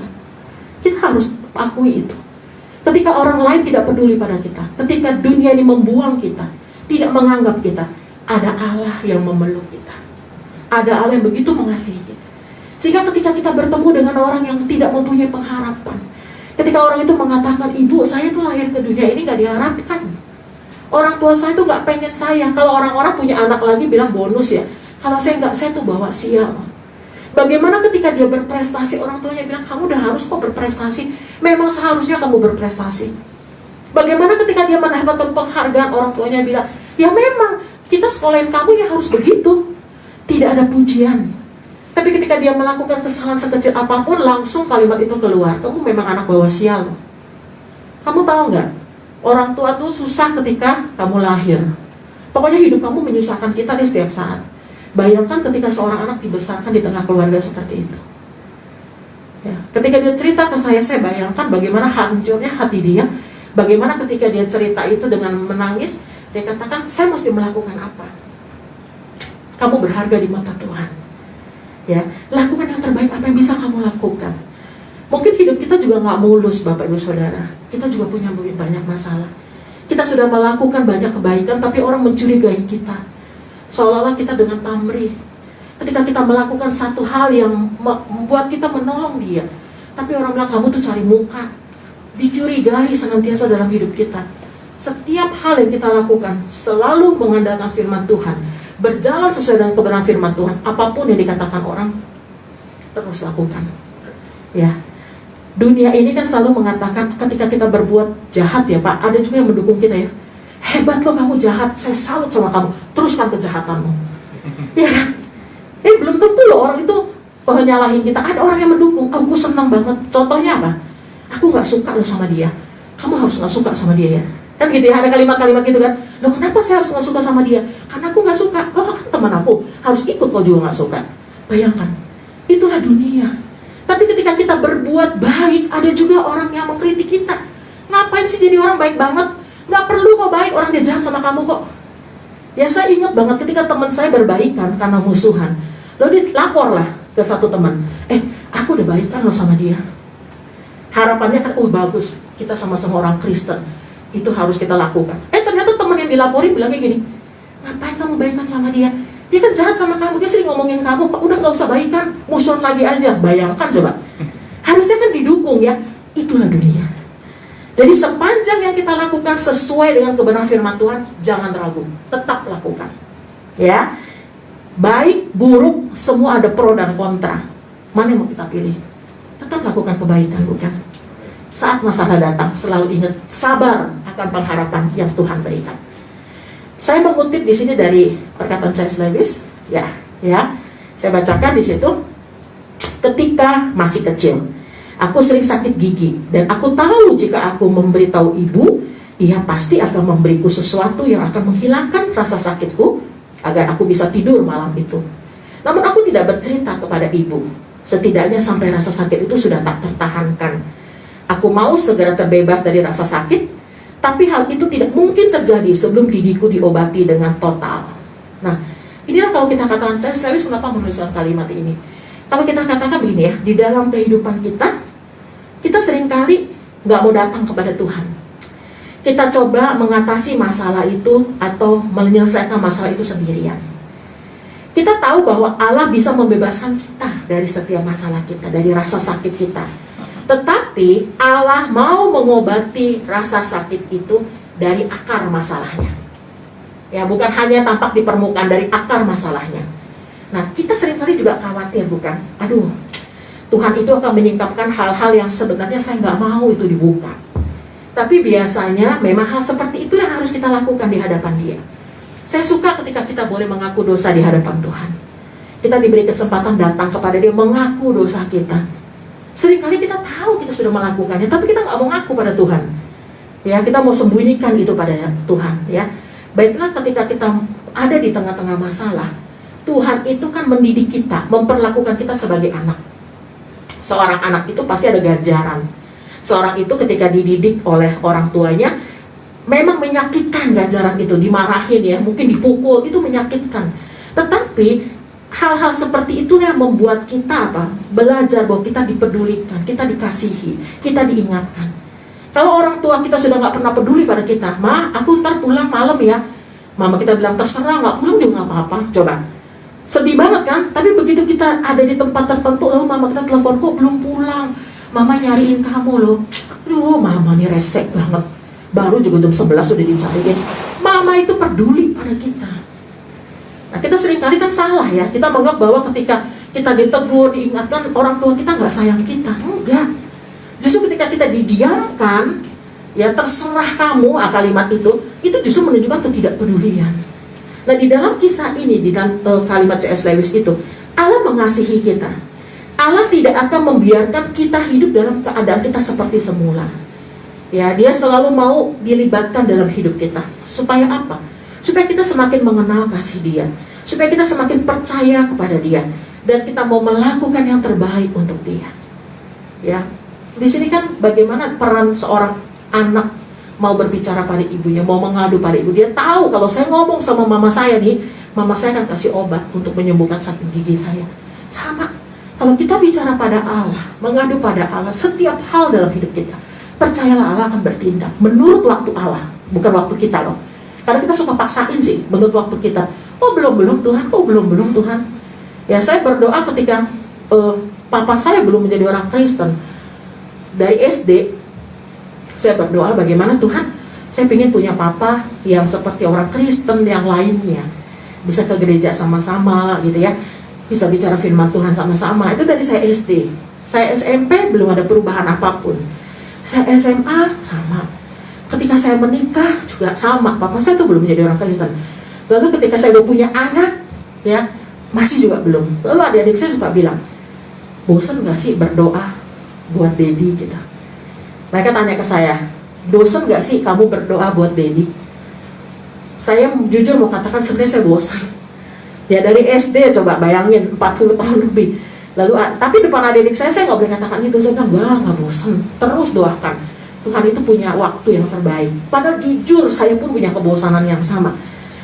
Kita harus akui itu. Ketika orang lain tidak peduli pada kita, ketika dunia ini membuang kita, tidak menganggap kita, ada Allah yang memeluk kita. Ada Allah yang begitu mengasihi kita. Sehingga ketika kita bertemu dengan orang yang tidak mempunyai pengharapan, ketika orang itu mengatakan, ibu saya itu lahir ke dunia ini gak diharapkan, orang tua saya itu gak pengen saya. Kalau orang-orang punya anak lagi bilang bonus ya, kalau saya enggak, saya tuh bawa sial. Bagaimana ketika dia berprestasi, orang tuanya bilang, kamu udah harus kok berprestasi, memang seharusnya kamu berprestasi. Bagaimana ketika dia mendapatkan penghargaan, orang tuanya bilang, ya memang kita sekolahin kamu ya harus begitu. Tidak ada pujian. Tapi ketika dia melakukan kesalahan sekecil apapun, langsung kalimat itu keluar, kamu memang anak bawa sial. Kamu tahu nggak? Orang tua tuh susah ketika kamu lahir. Pokoknya hidup kamu menyusahkan kita di setiap saat. Bayangkan ketika seorang anak dibesarkan di tengah keluarga seperti itu. Ya, ketika dia cerita ke saya bayangkan bagaimana hancurnya hati dia. Bagaimana ketika dia cerita itu dengan menangis, dia katakan, saya mesti melakukan apa? Kamu berharga di mata Tuhan. Ya, lakukan yang terbaik apa yang bisa kamu lakukan. Mungkin hidup kita juga nggak mulus, Bapak Ibu Saudara. Kita juga punya banyak masalah. Kita sudah melakukan banyak kebaikan, tapi orang mencurigai kita, seolah-olah kita dengan pamrih. Ketika kita melakukan satu hal yang membuat kita menolong dia, tapi orang bilang kamu tuh cari muka. Dicurigai senantiasa dalam hidup kita. Setiap hal yang kita lakukan selalu mengandalkan firman Tuhan, berjalan sesuai dengan kebenaran firman Tuhan. Apapun yang dikatakan orang, terus lakukan. Ya, dunia ini kan selalu mengatakan ketika kita berbuat jahat ya Pak, ada juga yang mendukung kita ya. Hebat loh kamu jahat, saya salut sama kamu, teruskan kejahatanmu. Ya kan? Belum tentu loh orang itu nyalahin kita. Ada orang yang mendukung, aku senang banget. Contohnya apa? Aku gak suka loh sama dia, kamu harus gak suka sama dia ya. Kan gitu ya, ada kalimat-kalimat gitu kan. Loh kenapa saya harus gak suka sama dia? Karena aku gak suka. Kau kan teman aku, harus ikut kau juga gak suka. Bayangkan, itulah dunia. Tapi ketika kita berbuat baik, ada juga orang yang mengkritik kita. Ngapain sih jadi orang baik banget? Gak perlu kok baik, orang dia jahat sama kamu kok. Ya saya ingat banget ketika teman saya berbaikan karena musuhan. Lalu dia laporlah ke satu teman, aku udah baikan loh sama dia. Harapannya kan, bagus, kita sama-sama orang Kristen, itu harus kita lakukan. Ternyata teman yang dilaporin bilangnya gini, ngapain kamu baikan sama dia? Dia kan jahat sama kamu, dia sering ngomongin kamu, kok udah gak usah baikan, musuhan lagi aja. Bayangkan coba, harusnya kan didukung ya. Itulah dunia. Jadi sepanjang yang kita lakukan sesuai dengan kebenaran firman Tuhan, jangan ragu, tetap lakukan. Ya, baik, buruk, semua ada pro dan kontra. Mana yang mau kita pilih? Tetap lakukan kebaikan, bukan? Saat masalah datang, selalu ingat, sabar akan pengharapan yang Tuhan berikan. Saya mengutip di sini dari perkataan C.S. Lewis, ya. Saya bacakan di situ. Ketika masih kecil, aku sering sakit gigi, dan aku tahu jika aku memberitahu ibu, ia pasti akan memberiku sesuatu yang akan menghilangkan rasa sakitku, agar aku bisa tidur malam itu. Namun aku tidak bercerita kepada ibu, setidaknya sampai rasa sakit itu sudah tak tertahankan. Aku mau segera terbebas dari rasa sakit, tapi hal itu tidak mungkin terjadi sebelum gigiku diobati dengan total. Nah, inilah kalau kita katakan, C.S. Lewis kenapa menuliskan kalimat ini. Kalau kita katakan begini ya, di dalam kehidupan kita seringkali nggak mau datang kepada Tuhan. Kita coba mengatasi masalah itu atau menyelesaikan masalah itu sendirian. Kita tahu bahwa Allah bisa membebaskan kita dari setiap masalah kita, dari rasa sakit kita. Tetapi Allah mau mengobati rasa sakit itu dari akar masalahnya. Ya, bukan hanya tampak di permukaan dari akar masalahnya. Nah, kita seringkali juga khawatir, bukan? Aduh, Tuhan itu akan menyingkapkan hal-hal yang sebenarnya saya nggak mau itu dibuka. Tapi biasanya memang hal seperti itu yang harus kita lakukan di hadapan Dia. Saya suka ketika kita boleh mengaku dosa di hadapan Tuhan. Kita diberi kesempatan datang kepada Dia mengaku dosa kita. Seringkali kita tahu kita sudah melakukannya, tapi kita nggak mau ngaku pada Tuhan. Ya, kita mau sembunyikan itu pada Tuhan. Ya, baiklah ketika kita ada di tengah-tengah masalah, Tuhan itu kan mendidik kita, memperlakukan kita sebagai anak. Seorang anak itu pasti ada ganjaran. Seorang itu ketika dididik oleh orang tuanya, memang menyakitkan ganjaran itu, dimarahin ya, mungkin dipukul, itu menyakitkan. Tetapi hal-hal seperti itu yang membuat kita belajar bahwa kita dipedulikan, kita dikasihi, kita diingatkan. Kalau orang tua kita sudah nggak pernah peduli pada kita, "Ma, aku ntar pulang malam ya." Mama kita bilang, "Terserah, nggak pulang juga nggak apa-apa." Coba, sedih banget kan? Tapi begitu kita ada di tempat tertentu, lalu mama kita telepon, "Kok belum pulang? Mama nyariin kamu loh." Aduh, mama nih resek banget. Baru juga jam 11 sudah dicariin. Mama itu peduli pada kita. Nah, kita seringkali kan salah ya. Kita menganggap bahwa ketika kita ditegur, diingatkan, orang tua kita nggak sayang kita. Enggak. Justru ketika kita didiamkan, ya terserah kamu, kalimat itu justru menunjukkan ketidakpedulian. Nah, di dalam kisah ini, di dalam kalimat C.S. Lewis itu, Allah mengasihi kita. Allah tidak akan membiarkan kita hidup dalam keadaan kita seperti semula. Ya, Dia selalu mau dilibatkan dalam hidup kita. Supaya apa? Supaya kita semakin mengenal kasih Dia, supaya kita semakin percaya kepada Dia, dan kita mau melakukan yang terbaik untuk Dia. Ya, di sini kan bagaimana peran seorang anak mau berbicara pada ibunya, mau mengadu pada ibu. Dia tahu kalau saya ngomong sama mama saya nih, mama saya akan kasih obat untuk menyembuhkan sakit gigi saya. Sama, kalau kita bicara pada Allah, mengadu pada Allah setiap hal dalam hidup kita, percayalah Allah akan bertindak menurut waktu Allah, bukan waktu kita loh. Karena kita suka paksain sih menurut waktu kita. "Oh belum Tuhan, oh belum Tuhan." Ya, saya berdoa ketika papa saya belum menjadi orang Kristen. Dari SD saya berdoa, bagaimana Tuhan, saya ingin punya papa yang seperti orang Kristen yang lainnya, bisa ke gereja sama-sama gitu ya, bisa bicara firman Tuhan sama-sama. Itu dari saya SD. Saya SMP belum ada perubahan apapun. Saya SMA sama. Ketika saya menikah juga sama, papa saya tuh belum menjadi orang Kristen. Lalu ketika saya udah punya anak, ya masih juga belum. Lalu adik-adik saya suka bilang, "Bosan gak sih berdoa buat Dedi kita?" Mereka tanya ke saya, "Dosen gak sih kamu berdoa buat Dedi?" Saya jujur mau katakan sebenarnya saya bosan. Ya dari SD, coba bayangin 40 tahun lebih. Lalu tapi depan adik-adik saya nggak boleh katakan itu. Saya bilang, nggak bosan, terus doakan. Tuhan itu punya waktu yang terbaik. Padahal jujur saya pun punya kebosanan yang sama.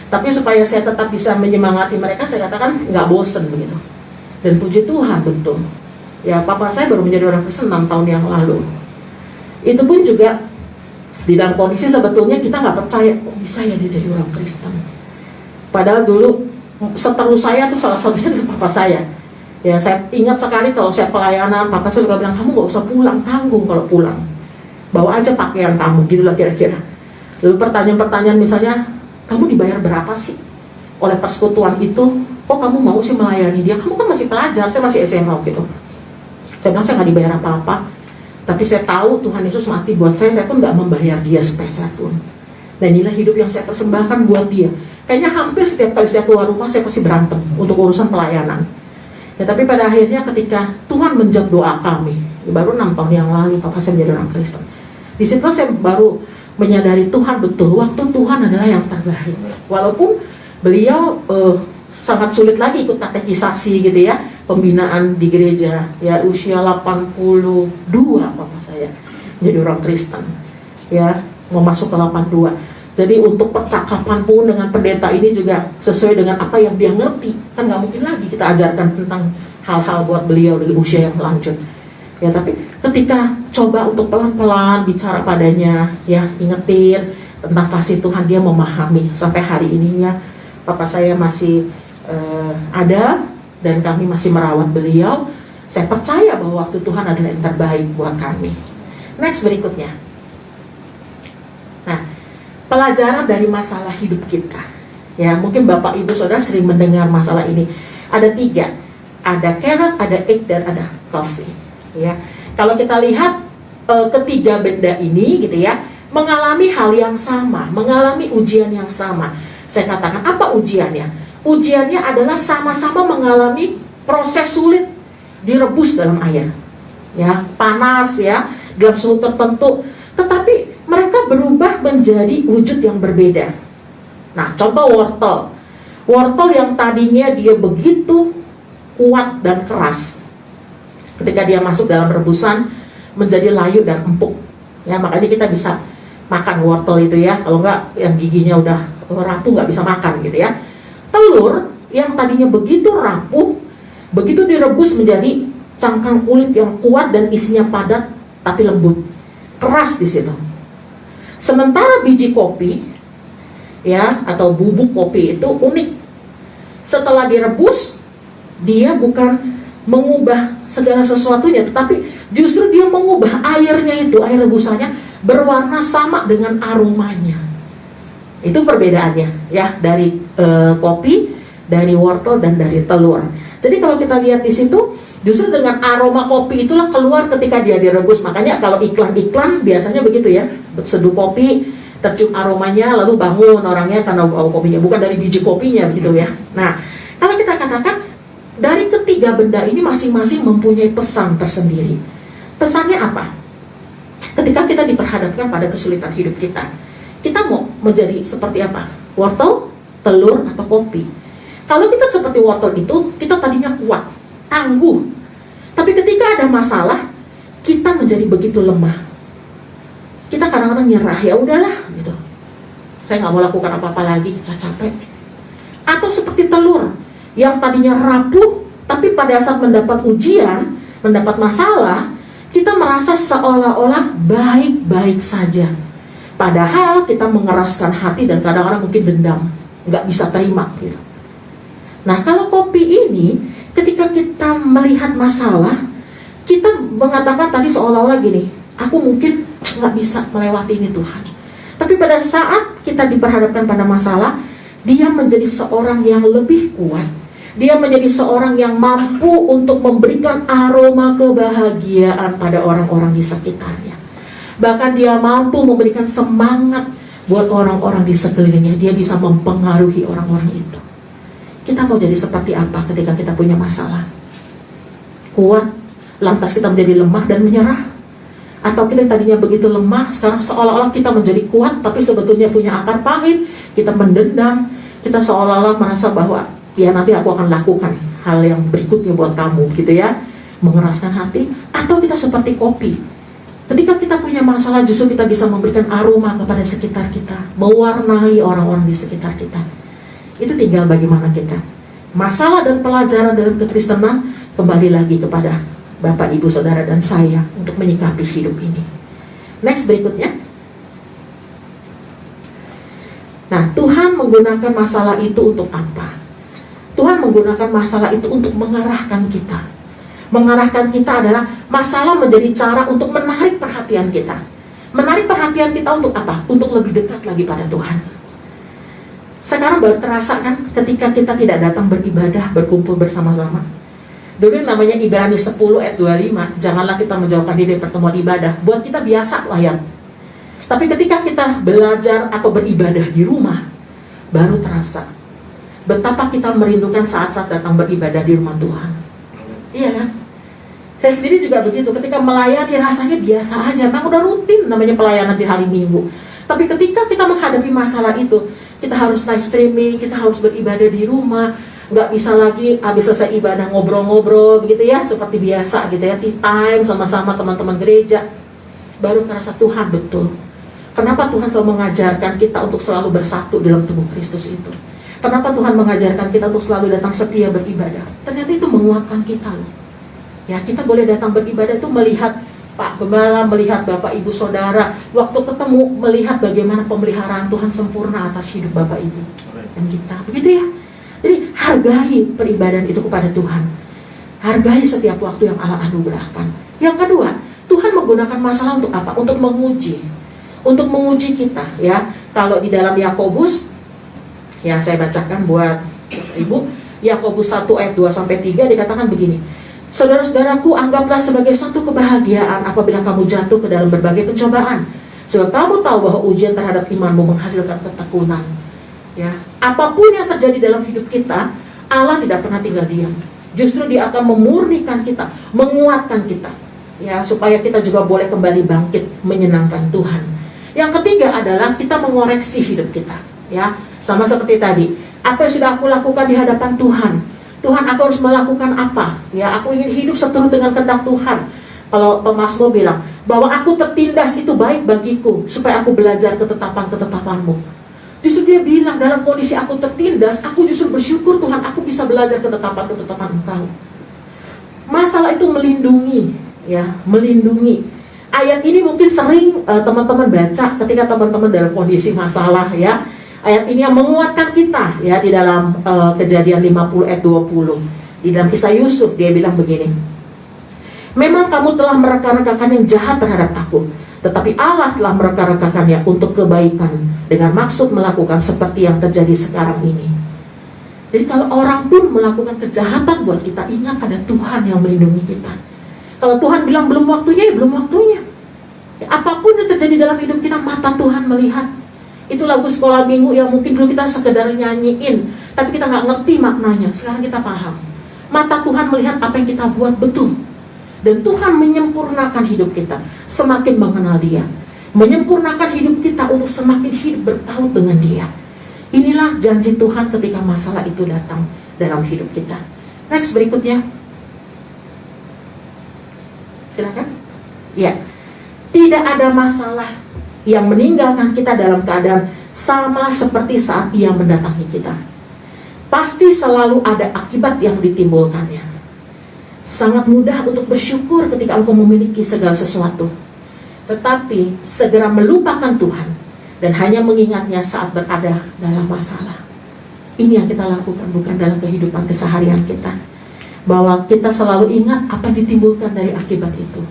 Tapi supaya saya tetap bisa menyemangati mereka, saya katakan nggak bosan begitu. Dan puji Tuhan betul. Ya, papa saya baru menjadi orang Kristen 6 tahun yang lalu. Itu pun juga di dalam kondisi sebetulnya kita nggak percaya, kok bisa ya dia jadi orang Kristen. Padahal dulu seteru saya tuh salah satunya dari papa saya. Ya, saya ingat sekali kalau saya pelayanan, papa saya suka bilang, "Kamu nggak usah pulang, tanggung kalau pulang. Bawa aja pakaian kamu," gitulah kira-kira. Lalu pertanyaan-pertanyaan misalnya, "Kamu dibayar berapa sih oleh persekutuan itu? Kok kamu mau sih melayani dia? Kamu kan masih pelajar," saya masih SMA gitu. Saya bilang, "Saya nggak dibayar apa-apa, tapi saya tahu Tuhan Yesus mati buat saya pun nggak membayar dia sepeser pun. Dan inilah hidup yang saya persembahkan buat dia." Kayaknya hampir setiap kali saya keluar rumah, saya pasti berantem untuk urusan pelayanan. Ya, tapi pada akhirnya ketika Tuhan menjawab doa kami, baru 6 tahun yang lalu papa saya menjadi orang Kristen. Di situ saya baru menyadari Tuhan betul, waktu Tuhan adalah yang terbaik. Walaupun beliau sangat sulit lagi ikut katekisasi gitu ya, pembinaan di gereja. Ya, usia 82 papa saya menjadi orang Kristen. Ya, mau masuk ke 82. Jadi untuk percakapan pun dengan pendeta ini juga sesuai dengan apa yang dia ngerti. Kan nggak mungkin lagi kita ajarkan tentang hal-hal buat beliau di usia yang lanjut. Ya, tapi ketika coba untuk pelan-pelan bicara padanya, ya ingetin tentang kasih Tuhan, dia memahami. Sampai hari ininya papa saya masih ada dan kami masih merawat beliau. Saya percaya bahwa waktu Tuhan adalah yang terbaik buat kami. Next, berikutnya. Nah, pelajaran dari masalah hidup kita. Ya, mungkin Bapak Ibu Saudara sering mendengar masalah ini. Ada 3, ada carrot, ada egg, dan ada coffee. Ya, kalau kita lihat ketiga benda ini gitu ya, mengalami hal yang sama, mengalami ujian yang sama. Saya katakan apa ujiannya? Ujiannya adalah sama-sama mengalami proses sulit, direbus dalam air, ya, panas ya, dalam suhu tertentu. Tetapi mereka berubah menjadi wujud yang berbeda. Nah, contoh wortel. Wortel yang tadinya dia begitu kuat dan keras, ketika dia masuk dalam rebusan menjadi layu dan empuk. Ya, makanya kita bisa makan wortel itu ya. Kalau enggak, yang giginya udah rapuh nggak bisa makan gitu ya. Telur yang tadinya begitu rapuh, begitu direbus menjadi cangkang kulit yang kuat dan isinya padat tapi lembut, keras di situ. Sementara biji kopi ya, atau bubuk kopi itu unik. Setelah direbus, dia bukan mengubah segala sesuatunya, tetapi justru dia mengubah airnya itu, air rebusannya berwarna sama dengan aromanya. Itu perbedaannya ya, dari kopi, dari wortel, dan dari telur. Jadi kalau kita lihat di situ, justru dengan aroma kopi itulah keluar ketika dia direbus. Makanya kalau iklan-iklan biasanya begitu ya, seduh kopi, tercium aromanya, lalu bangun orangnya karena bau kopinya, bukan dari biji kopinya begitu ya. Nah, kalau kita katakan dari ketiga benda ini masing-masing mempunyai pesan tersendiri. Pesannya apa? Ketika kita diperhadapkan pada kesulitan hidup kita mau menjadi seperti apa? Wortel, telur, atau kopi? Kalau kita seperti wortel itu, kita tadinya kuat, tangguh. Tapi ketika ada masalah, kita menjadi begitu lemah. Kita kadang-kadang nyerah, ya udahlah gitu. Saya nggak mau lakukan apa-apa lagi, saya capek. Atau seperti telur yang tadinya rapuh, tapi pada saat mendapat ujian, mendapat masalah, kita merasa seolah-olah baik-baik saja. Padahal kita mengeraskan hati dan kadang-kadang mungkin dendam, nggak bisa terima gitu. Nah, kalau kopi ini, ketika kita melihat masalah, kita mengatakan tadi seolah-olah gini, aku mungkin nggak bisa melewati ini Tuhan. Tapi pada saat kita diperhadapkan pada masalah, dia menjadi seorang yang lebih kuat. Dia menjadi seorang yang mampu untuk memberikan aroma kebahagiaan pada orang-orang di sekitarnya. Bahkan dia mampu memberikan semangat buat orang-orang di sekelilingnya. Dia bisa mempengaruhi orang-orang itu. Kita mau jadi seperti apa ketika kita punya masalah? Kuat, lantas kita menjadi lemah dan menyerah? Atau kita tadinya begitu lemah, sekarang seolah-olah kita menjadi kuat, tapi sebetulnya punya akar pahit, kita mendendam, kita seolah-olah merasa bahwa ya nanti aku akan lakukan hal yang berikutnya buat kamu gitu ya, mengeraskan hati. Atau kita seperti kopi, ketika kita punya masalah justru kita bisa memberikan aroma kepada sekitar kita, mewarnai orang-orang di sekitar kita. Itu tinggal bagaimana kita. Masalah dan pelajaran dalam kekristenan kembali lagi kepada Bapak, Ibu, Saudara, dan saya untuk menyikapi hidup ini. Next, berikutnya. Nah, Tuhan menggunakan masalah itu untuk apa? Tuhan menggunakan masalah itu untuk mengarahkan kita. Mengarahkan kita adalah masalah menjadi cara untuk menarik perhatian kita. Menarik perhatian kita untuk apa? Untuk lebih dekat lagi pada Tuhan. Sekarang baru terasa kan ketika kita tidak datang beribadah, berkumpul bersama-sama. Dulu namanya Ibrani 10 ayat 25, janganlah kita menjauhkan diri dari pertemuan ibadah. Buat kita biasa lah ya. Tapi ketika kita belajar atau beribadah di rumah, baru terasa betapa kita merindukan saat-saat datang beribadah di rumah Tuhan. Iya kan? Saya sendiri juga begitu, ketika melayani rasanya biasa aja, memang udah rutin namanya pelayanan di hari Minggu. Tapi ketika kita menghadapi masalah itu, kita harus live streaming, kita harus beribadah di rumah. Nggak bisa lagi habis selesai ibadah ngobrol-ngobrol begitu ya, seperti biasa gitu ya, tea time sama-sama teman-teman gereja. Baru terasa Tuhan betul. Kenapa Tuhan selalu mengajarkan kita untuk selalu bersatu dalam tubuh Kristus itu? Kenapa Tuhan mengajarkan kita untuk selalu datang setia beribadah? Ternyata itu menguatkan kita loh. Ya, kita boleh datang beribadah itu melihat Pak Gembala, melihat Bapak Ibu Saudara, waktu ketemu melihat bagaimana pemeliharaan Tuhan sempurna atas hidup Bapak Ibu dan kita. Begitu ya? Jadi hargai peribadahan itu kepada Tuhan. Hargai setiap waktu yang Allah anugerahkan. Yang kedua, Tuhan menggunakan masalah untuk apa? Untuk menguji. Untuk menguji kita ya. Kalau di dalam Yakobus Ya, saya bacakan buat Ibu. Yakobus 1 ayat 2 sampai 3 dikatakan begini. Saudara-saudaraku, anggaplah sebagai suatu kebahagiaan apabila kamu jatuh ke dalam berbagai pencobaan. Sebab kamu tahu bahwa ujian terhadap imanmu menghasilkan ketekunan. Ya, apapun yang terjadi dalam hidup kita, Allah tidak pernah tinggal diam. Justru Dia akan memurnikan kita, menguatkan kita. Ya, supaya kita juga boleh kembali bangkit menyenangkan Tuhan. Yang ketiga adalah kita mengoreksi hidup kita. Ya, sama seperti tadi. Apa yang sudah aku lakukan di hadapan Tuhan? Tuhan, aku harus melakukan apa? Ya, aku ingin hidup seturut dengan kehendak Tuhan. Kalau pemazmur bilang bahwa aku tertindas itu baik bagiku, supaya aku belajar ketetapan-ketetapanmu. Justru dia bilang dalam kondisi aku tertindas, aku justru bersyukur Tuhan, aku bisa belajar ketetapan-ketetapan Engkau. Masalah itu melindungi, ya, melindungi. Ayat ini mungkin sering teman-teman baca ketika teman-teman dalam kondisi masalah, ya. Ayat ini yang menguatkan kita, ya, di dalam Kejadian 50 ayat 20. Di dalam kisah Yusuf dia bilang begini. Memang kamu telah mereka-rekakan yang jahat terhadap aku, tetapi Allah telah mereka-rekakannya untuk kebaikan dengan maksud melakukan seperti yang terjadi sekarang ini. Jadi kalau orang pun melakukan kejahatan buat kita, ingat ada Tuhan yang melindungi kita. Kalau Tuhan bilang belum waktunya, ya belum waktunya. Ya, apapun yang terjadi dalam hidup kita, mata Tuhan melihat. Itu lagu sekolah minggu yang mungkin dulu kita sekedar nyanyiin, tapi kita nggak ngerti maknanya. Sekarang kita paham. Mata Tuhan melihat apa yang kita buat betul. Dan Tuhan menyempurnakan hidup kita, semakin mengenal Dia. Menyempurnakan hidup kita untuk semakin hidup berpaut dengan Dia. Inilah janji Tuhan ketika masalah itu datang dalam hidup kita. Next, berikutnya. Silakan. Ya. Tidak ada masalah yang meninggalkan kita dalam keadaan sama seperti saat Ia mendatangi kita. Pasti selalu ada akibat yang ditimbulkannya. Sangat mudah untuk bersyukur ketika engkau memiliki segala sesuatu, tetapi segera melupakan Tuhan dan hanya mengingatnya saat berada dalam masalah. Ini yang kita lakukan bukan dalam kehidupan keseharian kita, bahwa kita selalu ingat apa yang ditimbulkan dari akibat itu.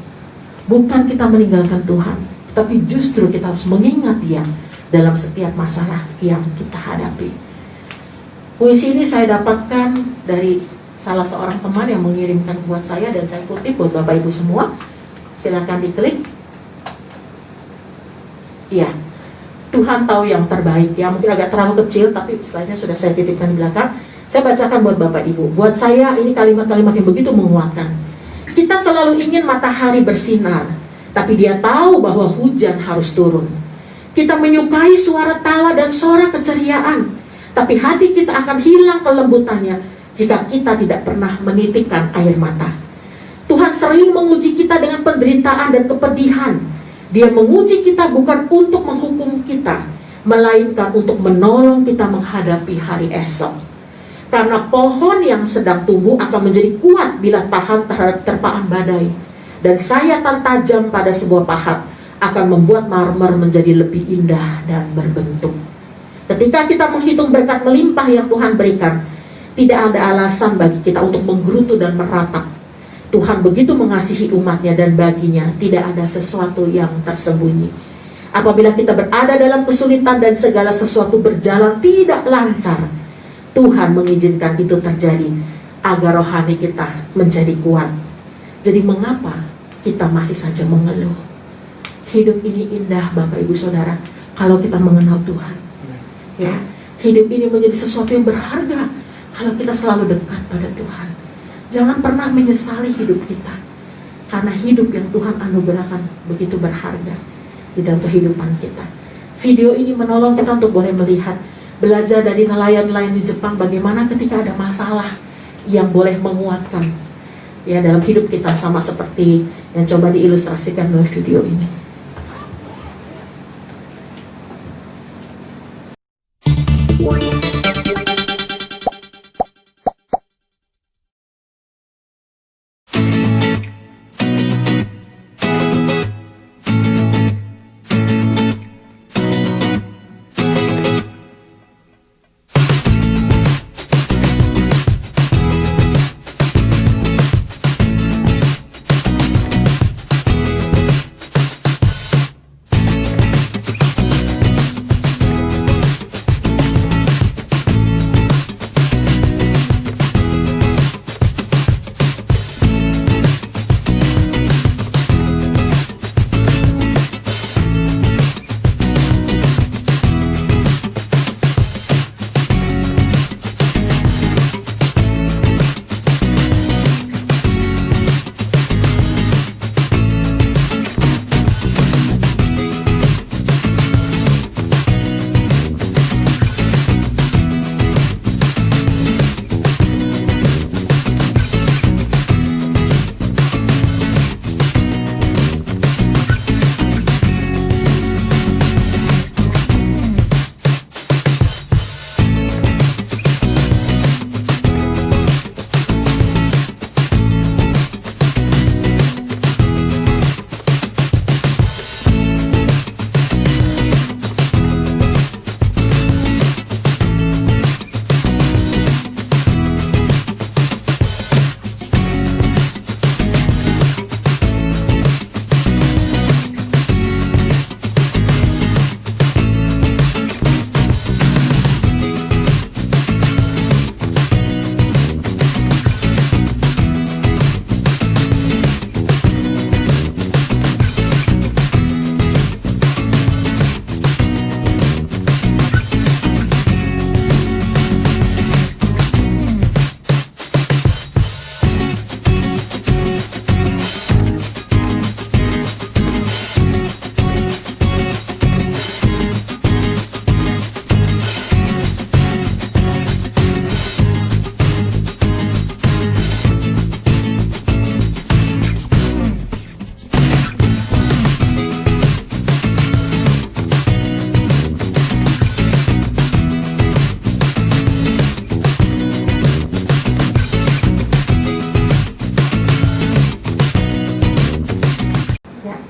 Bukan kita meninggalkan Tuhan, tapi justru kita harus mengingat Dia dalam setiap masalah yang kita hadapi. Puisi ini saya dapatkan dari salah seorang teman yang mengirimkan buat saya, dan saya kutip buat Bapak Ibu semua. Silakan diklik. Ya, Tuhan tahu yang terbaik. Ya, mungkin agak terlalu kecil, tapi slide-nya sudah saya titipkan di belakang. Saya bacakan buat Bapak Ibu. Buat saya ini kalimat-kalimat yang begitu menguatkan. Kita selalu ingin matahari bersinar, tapi Dia tahu bahwa hujan harus turun. Kita menyukai suara tawa dan suara keceriaan, tapi hati kita akan hilang kelembutannya jika kita tidak pernah menitikkan air mata. Tuhan sering menguji kita dengan penderitaan dan kepedihan. Dia menguji kita bukan untuk menghukum kita, melainkan untuk menolong kita menghadapi hari esok. Karena pohon yang sedang tumbuh akan menjadi kuat bila tahan terhadap terpaan badai, dan sayatan tajam pada sebuah pahat akan membuat marmer menjadi lebih indah dan berbentuk. Ketika kita menghitung berkat melimpah yang Tuhan berikan, tidak ada alasan bagi kita untuk menggerutu dan meratap. Tuhan begitu mengasihi umatnya, dan baginya tidak ada sesuatu yang tersembunyi. Apabila kita berada dalam kesulitan dan segala sesuatu berjalan tidak lancar, Tuhan mengizinkan itu terjadi agar rohani kita menjadi kuat. Jadi mengapa kita masih saja mengeluh? Hidup ini indah Bapak Ibu Saudara kalau kita mengenal Tuhan. Ya, hidup ini menjadi sesuatu yang berharga kalau kita selalu dekat pada Tuhan. Jangan pernah menyesali hidup kita, karena hidup yang Tuhan anugerahkan begitu berharga di dalam kehidupan kita. Video ini menolong kita untuk boleh melihat, belajar dari nelayan-nelayan di Jepang bagaimana ketika ada masalah yang boleh menguatkan ya dalam hidup kita, sama seperti yang coba diilustrasikan dalam video ini.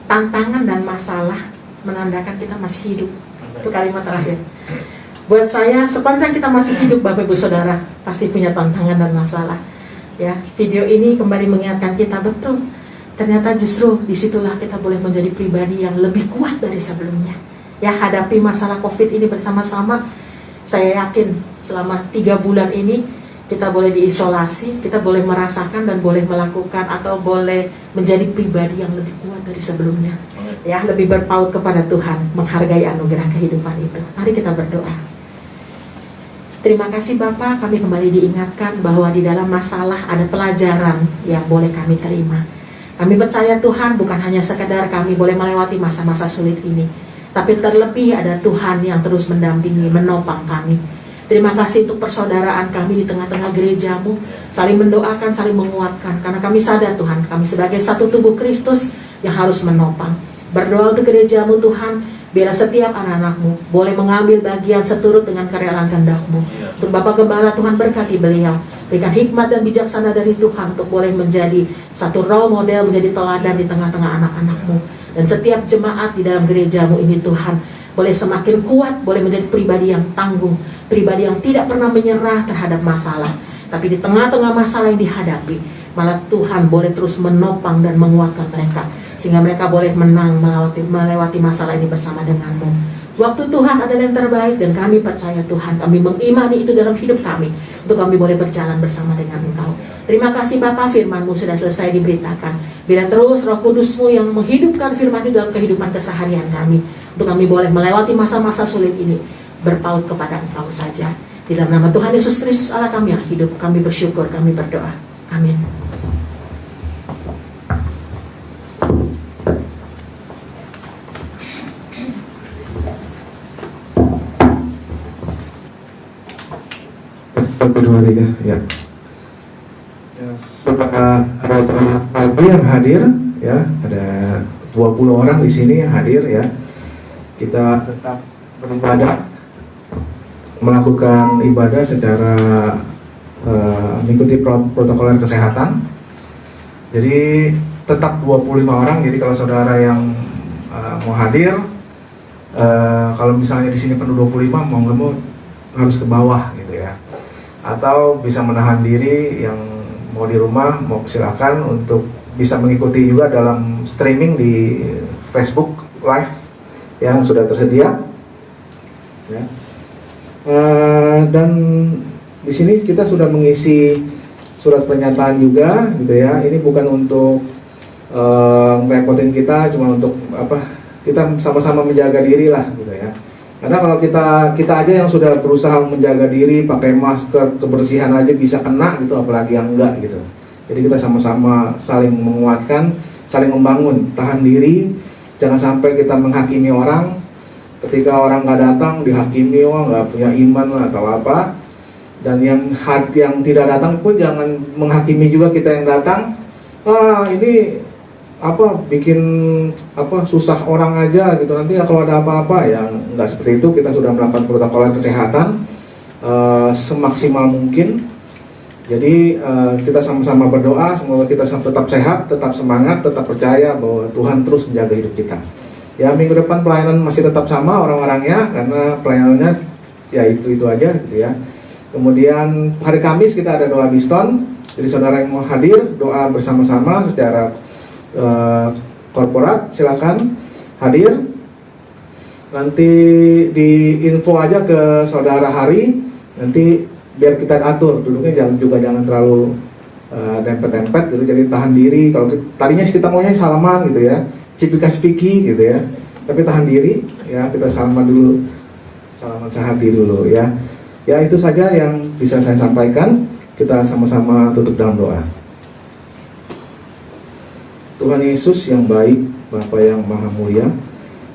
tantangan dan masalah menandakan kita masih hidup. Itu kalimat terakhir. Buat saya, sepanjang kita masih hidup, Bapak Ibu Saudara, pasti punya tantangan dan masalah. Ya, video ini kembali mengingatkan kita, betul. Ternyata justru disitulah kita boleh menjadi pribadi yang lebih kuat dari sebelumnya. Ya, hadapi masalah COVID ini bersama-sama. Saya yakin selama 3 bulan ini kita boleh diisolasi, kita boleh merasakan dan boleh melakukan atau boleh menjadi pribadi yang lebih kuat dari sebelumnya. Ya, lebih berpaut kepada Tuhan, menghargai anugerah kehidupan itu. Mari kita berdoa. Terima kasih Bapak, kami kembali diingatkan bahwa di dalam masalah ada pelajaran yang boleh kami terima. Kami percaya Tuhan bukan hanya sekedar kami boleh melewati masa-masa sulit ini, tapi terlebih ada Tuhan yang terus mendampingi, menopang kami. Terima kasih untuk persaudaraan kami di tengah-tengah gerejamu, saling mendoakan, saling menguatkan, karena kami sadar Tuhan, kami sebagai satu tubuh Kristus yang harus menopang. Berdoa untuk gerejamu Tuhan, biarlah setiap anak-anakmu boleh mengambil bagian seturut dengan kerelaan kehendak-Mu. Untuk Bapak Gembala, Tuhan berkati beliau, berikan hikmat dan bijaksana dari Tuhan untuk boleh menjadi satu role model, menjadi teladan di tengah-tengah anak-anak-Mu. Dan setiap jemaat di dalam gerejamu ini Tuhan, boleh semakin kuat, boleh menjadi pribadi yang tangguh, pribadi yang tidak pernah menyerah terhadap masalah. Tapi di tengah-tengah masalah yang dihadapi, malah Tuhan boleh terus menopang dan menguatkan mereka, sehingga mereka boleh menang melewati masalah ini bersama dengan-Mu. Waktu Tuhan adalah yang terbaik, dan kami percaya Tuhan, kami mengimani itu dalam hidup kami, untuk kami boleh berjalan bersama dengan Engkau. Terima kasih Bapa, firman-Mu sudah selesai diberitakan. Biar terus Roh Kudus-Mu yang menghidupkan firman itu dalam kehidupan keseharian kami, untuk kami boleh melewati masa-masa sulit ini, berpaut kepada Engkau saja. Di dalam nama Tuhan Yesus Kristus Allah kami yang hidup, kami bersyukur, kami berdoa. Amin. Satu, dua, tiga, ya. Saudara pagi yang hadir, ya, ada 20 orang di sini yang hadir, ya. Kita tetap beribadah, melakukan ibadah secara mengikuti protokol kesehatan. Jadi tetap 25 orang. Jadi kalau saudara yang mau hadir, kalau misalnya di sini penuh 25, mau nggak mau harus ke bawah, gitu ya. Atau bisa menahan diri, yang mau di rumah mau silakan untuk bisa mengikuti juga dalam streaming di Facebook Live yang sudah tersedia, ya. Dan di sini kita sudah mengisi surat pernyataan juga, gitu ya. Ini bukan untuk merepotin kita, cuma untuk kita sama-sama menjaga diri lah, gitu ya. Karena kalau kita aja yang sudah berusaha menjaga diri, pakai masker, kebersihan aja bisa kena gitu, apalagi yang enggak gitu. Jadi kita sama-sama saling menguatkan, saling membangun, tahan diri, jangan sampai kita menghakimi orang. Ketika orang nggak datang dihakimi, wah nggak punya iman lah atau apa. Dan yang tidak datang pun jangan menghakimi juga kita yang datang. Ini bikin susah orang aja gitu, nanti kalau ada apa-apa, ya nggak seperti itu. Kita sudah melakukan protokol kesehatan semaksimal mungkin. Jadi kita sama-sama berdoa semoga kita tetap sehat, tetap semangat, tetap percaya bahwa Tuhan terus menjaga hidup kita. Ya, minggu depan pelayanan masih tetap sama orang-orangnya, karena pelayanannya ya itu aja gitu ya. Kemudian hari Kamis kita ada doa Biston. Jadi saudara yang mau hadir doa bersama-sama secara korporat, silakan hadir. Nanti di info aja ke saudara Hari, nanti biar kita atur duduknya, jangan terlalu dempet-dempet gitu. Jadi tahan diri. Kalau tadinya sih kita maunya salaman gitu ya, cipika-cipiki gitu ya, tapi tahan diri ya, kita salaman dulu, salaman sehati dulu ya. Ya, itu saja yang bisa saya sampaikan. Kita sama-sama tutup dalam doa. Tuhan Yesus yang baik, Bapa yang maha mulia,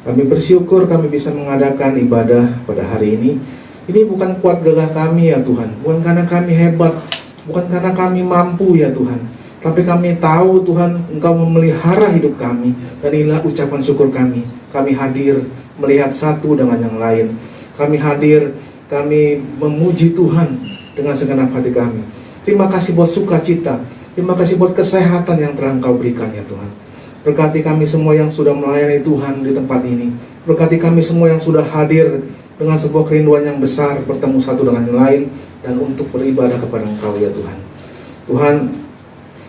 kami bersyukur kami bisa mengadakan ibadah pada hari ini. Ini bukan kuat gagah kami ya Tuhan, bukan karena kami hebat, bukan karena kami mampu ya Tuhan, tapi kami tahu Tuhan Engkau memelihara hidup kami, dan inilah ucapan syukur kami. Kami hadir melihat satu dengan yang lain. Kami hadir, kami memuji Tuhan dengan segenap hati kami. Terima kasih buat sukacita, terima kasih buat kesehatan yang telah Engkau berikan ya Tuhan. Berkati kami semua yang sudah melayani Tuhan di tempat ini. Berkati kami semua yang sudah hadir dengan sebuah kerinduan yang besar, bertemu satu dengan yang lain, dan untuk beribadah kepada Engkau ya Tuhan. Tuhan,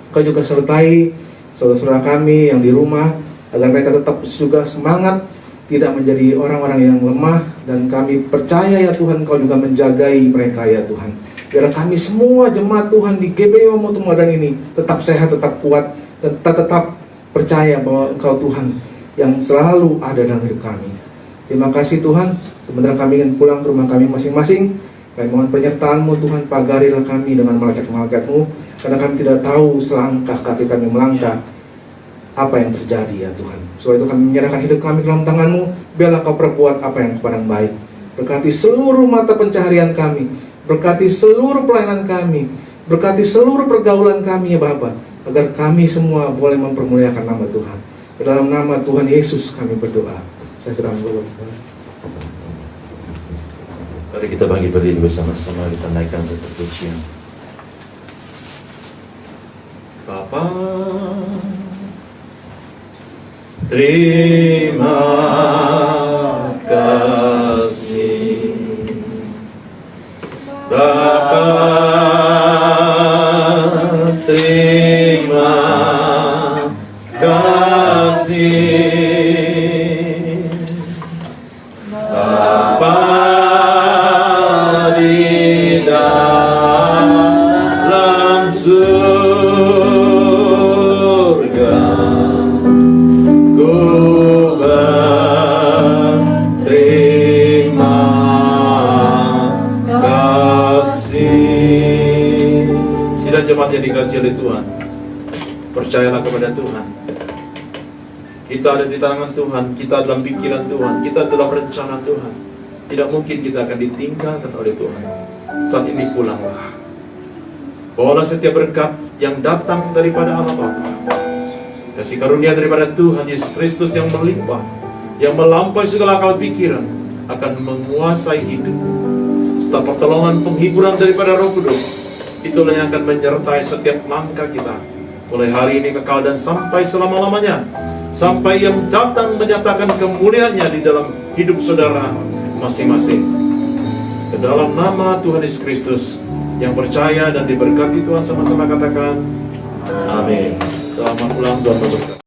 Engkau juga sertai saudara-saudara kami yang di rumah, agar mereka tetap juga semangat, tidak menjadi orang-orang yang lemah, dan kami percaya ya Tuhan, Engkau juga menjagai mereka ya Tuhan. Biar kami semua jemaat Tuhan di GBI Wamoto Madan ini tetap sehat, tetap kuat, dan tetap percaya bahwa Engkau Tuhan yang selalu ada dalam hidup kami. Terima kasih Tuhan. Sebentar kami ingin pulang ke rumah kami masing-masing. Kami mohon penyertaan-Mu Tuhan, pagarilah kami dengan malaikat-malaikat-Mu, karena kami tidak tahu selangkah kaki kami melangkah apa yang terjadi ya Tuhan. Sebab itu kami menyerahkan hidup kami ke dalam tangan-Mu. Biarlah Kau perbuat apa yang kepada baik. Berkati seluruh mata pencaharian kami, berkati seluruh pelayanan kami, berkati seluruh pergaulan kami ya Bapa, agar kami semua boleh mempermuliakan nama Tuhan. Dalam nama Tuhan Yesus kami berdoa. Saya serahkan berdoa. Mari kita bagi berdiri bersama-sama, kita naikkan satu pujian. Bapa, terima kasih. Bapa, terima kasih. Bapa di dalam surga, ku berterima kasih. Sidang jemaat yang dikasihi oleh Tuhan, percayalah kepada Tuhan. Kita ada di tangan Tuhan, kita dalam pikiran Tuhan, kita dalam rencana Tuhan. Tidak mungkin kita akan ditinggalkan oleh Tuhan. Saat ini pulanglah. Bawalah setiap berkat yang datang daripada Allah Bapa. Kasih karunia daripada Tuhan Yesus Kristus yang melimpah, yang melampaui segala akal pikiran, akan menguasai hidup. Serta pertolongan penghiburan daripada Roh Kudus, itulah yang akan menyertai setiap langkah kita. Mulai hari ini kekal dan sampai selama-lamanya. Sampai yang datang menyatakan kemuliaannya di dalam hidup saudara masing-masing. Ke dalam nama Tuhan Yesus Kristus yang percaya dan diberkati Tuhan, sama-sama katakan amin. Selamat ulang, Tuhan memberkati.